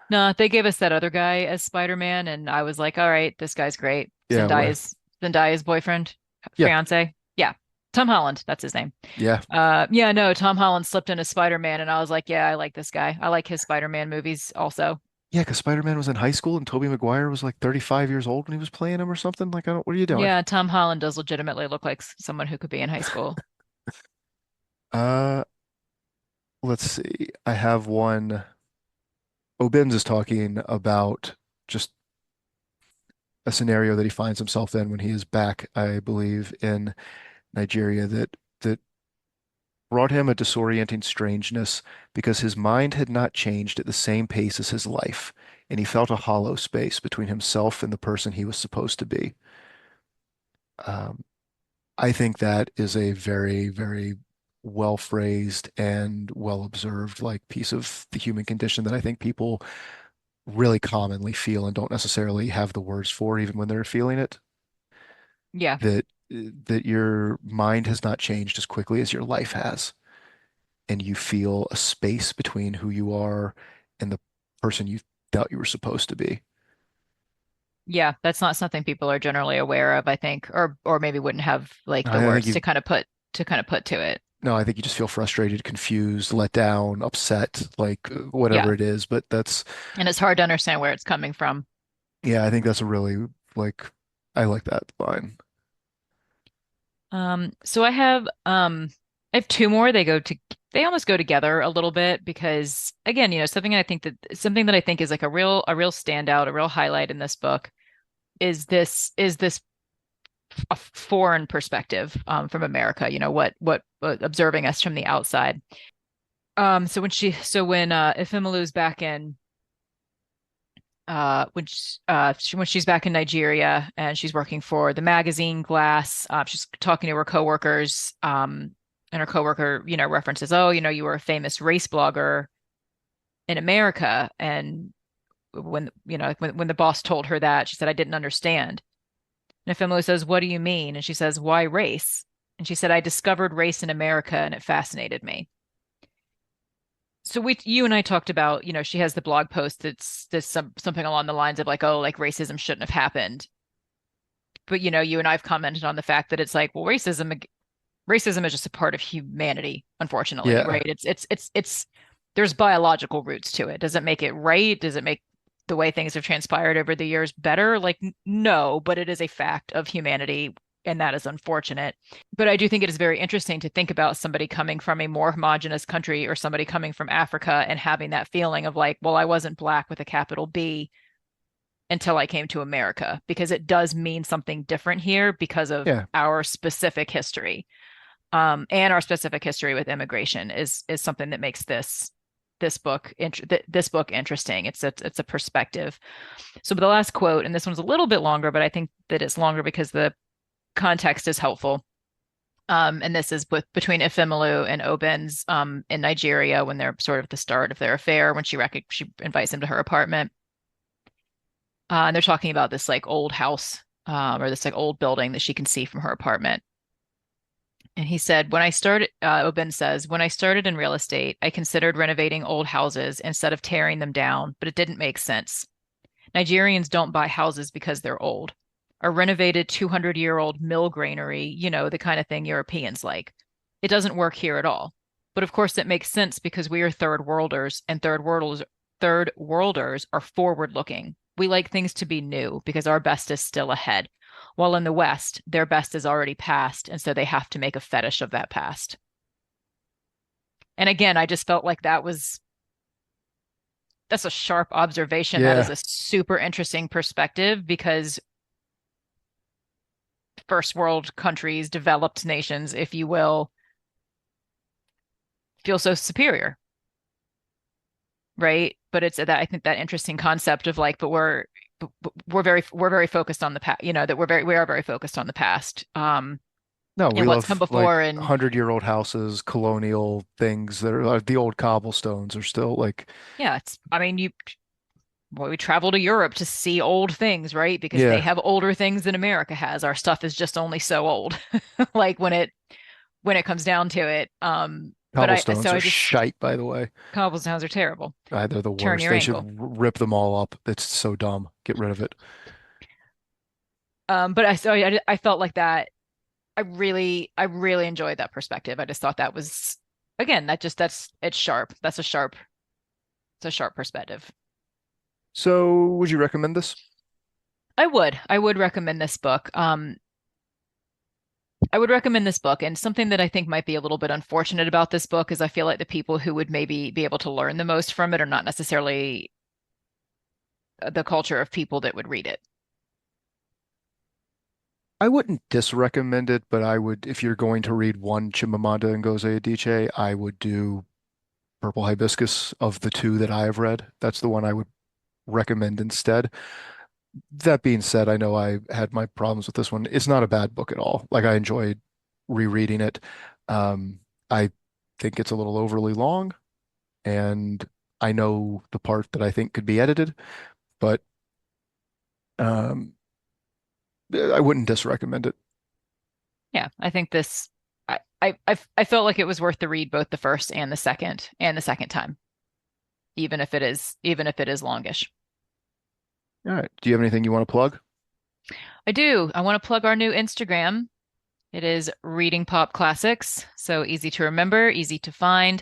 No, they gave us that other guy as Spider-Man, and I was like, all right, this guy's great. Yeah, where? Zendaya's boyfriend, Yeah, fiance. Yeah. Tom Holland, that's his name. yeah, Yeah, no, Tom Holland slipped into Spider-Man, and I was like, yeah, I like this guy. I like his Spider-Man movies also. yeah. Because Spider-Man was in high school and Tobey Maguire was like 35 years old when he was playing him or something. Like, I don't. What are you doing? Yeah, Tom Holland does legitimately look like someone who could be in high school. Uh, let's see. I have one. O'Benz is talking about just a scenario that he finds himself in when he is back, I believe, in Nigeria that brought him a disorienting strangeness because his mind had not changed at the same pace as his life, and he felt a hollow space between himself and the person he was supposed to be. Um, I think that is a very, very well phrased and well observed like piece of the human condition that I think people really commonly feel and don't necessarily have the words for even when they're feeling it. Yeah, That that your mind has not changed as quickly as your life has, and you feel a space between who you are and the person you thought you were supposed to be. Yeah, that's not something people are generally aware of, I think, or maybe wouldn't have like the I think words you, to kind of put to it. no, I think you just feel frustrated, confused, let down, upset, like whatever Yeah. it is. But that's, And it's hard to understand where it's coming from. yeah, I think that's a really like, I like that line. So I have two more. They almost go together a little bit because again, something that I think is like a real standout, a real highlight in this book is this a foreign perspective from America, what observing us from the outside. So when Ifemelu's back in when she's back in Nigeria and she's working for the magazine Glass, she's talking to her coworkers, and her coworker, references, oh, you were a famous race blogger in America. And when the boss told her that, she said, I didn't understand. And Ifemelu says, what do you mean? And she says, why race? And she said, I discovered race in America and it fascinated me. So you and I talked about, she has the blog post that's something along the lines of like, oh, like racism shouldn't have happened. But you and I've commented on the fact that it's like, well, racism is just a part of humanity, unfortunately, right? Yeah. It's there's biological roots to it. Does it make it right? Does it make the way things have transpired over the years better? Like, no, but it is a fact of humanity, and that is unfortunate. But I do think it is very interesting to think about somebody coming from a more homogenous country or somebody coming from Africa and having that feeling of like, well, I wasn't black with a capital B until I came to America, because it does mean something different here because of Yeah. our specific history. And our specific history with immigration is something that makes this book interesting. It's a perspective. So the last quote, and this one's a little bit longer, but I think that it's longer because the context is helpful. And this is between Ifemelu and Oben's in Nigeria when they're sort of at the start of their affair when she invites him to her apartment. And they're talking about this like old house or this like old building that she can see from her apartment. And he said, Oben says, when I started in real estate, I considered renovating old houses instead of tearing them down, but it didn't make sense. Nigerians don't buy houses because they're old. A renovated 200-year-old mill granary, the kind of thing Europeans like. It doesn't work here at all. But of course, it makes sense because we are third worlders, and third worlders are forward looking. We like things to be new because our best is still ahead. While in the West, their best is already past, and so they have to make a fetish of that past. And again, I just felt like that's a sharp observation. That is Yeah. a super interesting perspective because first world countries, developed nations, if you will, feel so superior, right? But it's that I think that interesting concept of like, but we're very focused on the past, that we are very focused on the past, No, we and what's come love like before. And 100-year-old houses, colonial things that are the old cobblestones are still like, yeah, I mean, we travel to Europe to see old things, right? Because they yeah, have older things than America has. Our stuff is just only so old, like when it comes down to it. But cobblestones are shite, by the way. cobblestones are terrible. They're the Turn worst. your They should ankle. rip them all up. It's so dumb. Get rid of it. But I felt like that. I really enjoyed that perspective. I just thought that was, again, it's sharp. It's a sharp perspective. So, would you recommend this? I would recommend this book. I would recommend this book. And something that I think might be a little bit unfortunate about this book is I feel like the people who would maybe be able to learn the most from it are not necessarily the culture of people that would read it. I wouldn't disrecommend it, but I would, if you're going to read one Chimamanda Ngozi Adichie, I would do Purple Hibiscus of the two that I have read. That's the one I would recommend instead. That being said, I know I had my problems with this one. It's not a bad book at all. Like I enjoyed rereading it. I think it's a little overly long, and I know the part that I think could be edited, but um, I wouldn't disrecommend it. Yeah, I think I felt like it was worth the read both the first and the second time, even if it is longish. All right. Do you have anything you want to plug? I do. I want to plug our new Instagram. It is Reading Pop Classics, so easy to remember, easy to find.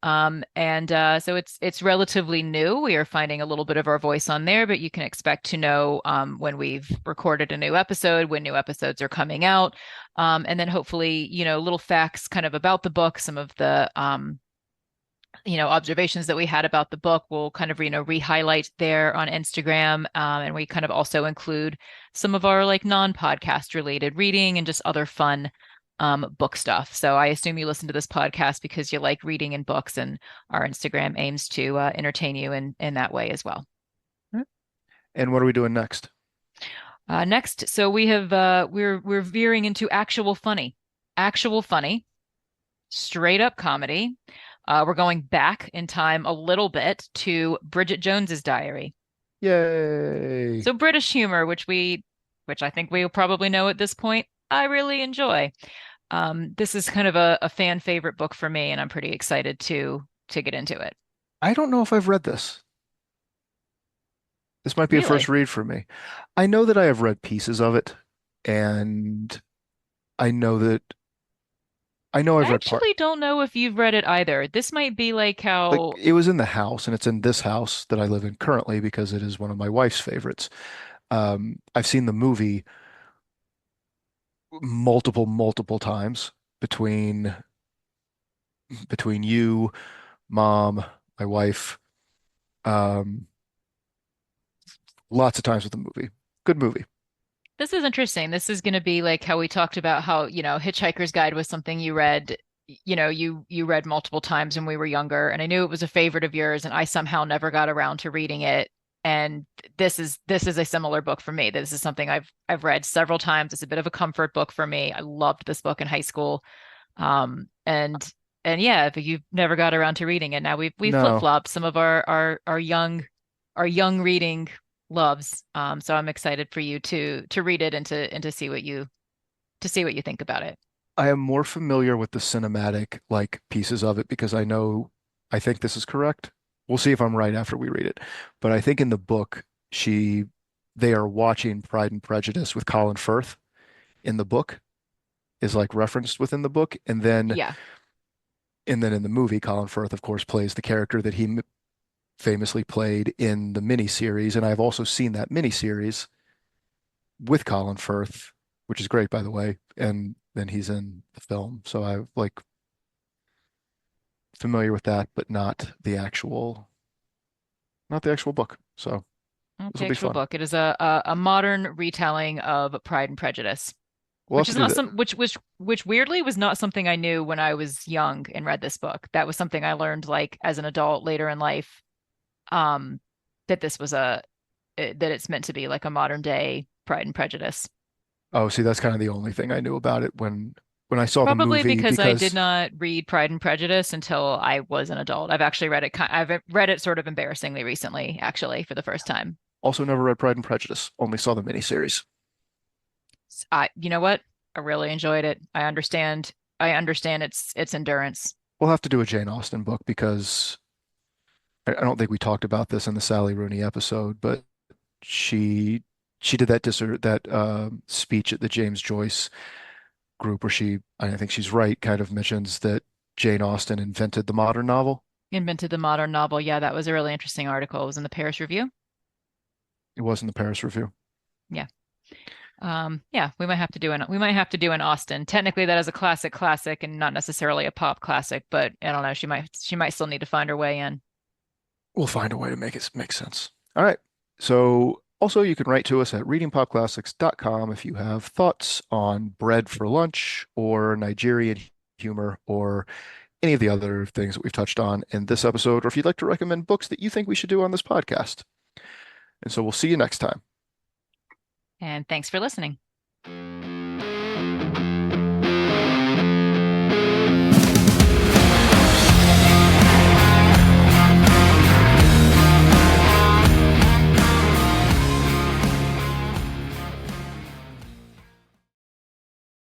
And so it's relatively new. We are finding a little bit of our voice on there, but you can expect to know when we've recorded a new episode, when new episodes are coming out, and then hopefully, little facts kind of about the book, some of the observations that we had about the book we'll kind of re-highlight there on Instagram, and we kind of also include some of our like non-podcast related reading and just other fun book stuff. So I assume you listen to this podcast because you like reading and books, and our Instagram aims to entertain you in that way as well. All right. And what are we doing next? Next, so we're veering into actual funny, straight up comedy. We're going back in time a little bit to Bridget Jones's Diary. Yay. So British humor, which I think we probably know at this point, I really enjoy. This is kind of a fan favorite book for me, and I'm pretty excited to get into it. I don't know if I've read this. This might be a first Really? read for me. I know that I have read pieces of it, and I know that I know I've I read part. actually don't know if you've read it either. This might be like Like how, it was in the house, and it's in this house that I live in currently because it is one of my wife's favorites. I've seen the movie multiple times between you, mom, my wife, um, lots of times with the movie. Good movie. this is interesting. This is going to be like how we talked about how, Hitchhiker's Guide was something you read, you read multiple times when we were younger, and I knew it was a favorite of yours, and I somehow never got around to reading it. And this is a similar book for me. This is something I've read several times. It's a bit of a comfort book for me. I loved this book in high school. And yeah, but you've never got around to reading it. Now we've No, flip-flopped some of our young reading loves. So I'm excited for you to read it and to see what you think about it. I am more familiar with the cinematic like pieces of it because I think this is correct. We'll see if I'm right after we read it. But I think in the book, she, they are watching Pride and Prejudice with Colin Firth in the book is like referenced within the book. Yeah. And then in the movie, Colin Firth, of course, plays the character that he famously played in the miniseries. And I've also seen that miniseries with Colin Firth, which is great, by the way. And then he's in the film. So I like familiar with that, but not the actual book. So Not this the will be actual fun. book. It is a modern retelling of Pride and Prejudice, We'll have which to is do not that. some which weirdly was not something I knew when I was young and read this book. That was something I learned like as an adult later in life. Um, that this was that it's meant to be like a modern day Pride and Prejudice. Oh, see, that's kind of the only thing I knew about it when I saw the Probably movie because I did because not read Pride and Prejudice until I was an adult. I've actually read it. I've read it sort of embarrassingly recently, actually, for the first time. also never read Pride and Prejudice, only saw the miniseries. You know what? I really enjoyed it. I understand. I understand its endurance. We'll have to do a Jane Austen book because I don't think we talked about this in the Sally Rooney episode, but she she did that speech at the James Joyce group where I think she's right, kind of mentions that Jane Austen invented the modern novel. Invented the modern novel. Yeah, that was a really interesting article. It was in the Paris Review. It was in the Paris Review. Yeah. Yeah, we might have to do an Austen. Technically, that is a classic and not necessarily a pop classic, but I don't know. She might still need to find her way in. We'll find a way to make it make sense. All right. So also you can write to us at readingpopclassics.com if you have thoughts on bread for lunch or Nigerian humor or any of the other things that we've touched on in this episode, or if you'd like to recommend books that you think we should do on this podcast. And so we'll see you next time. And thanks for listening.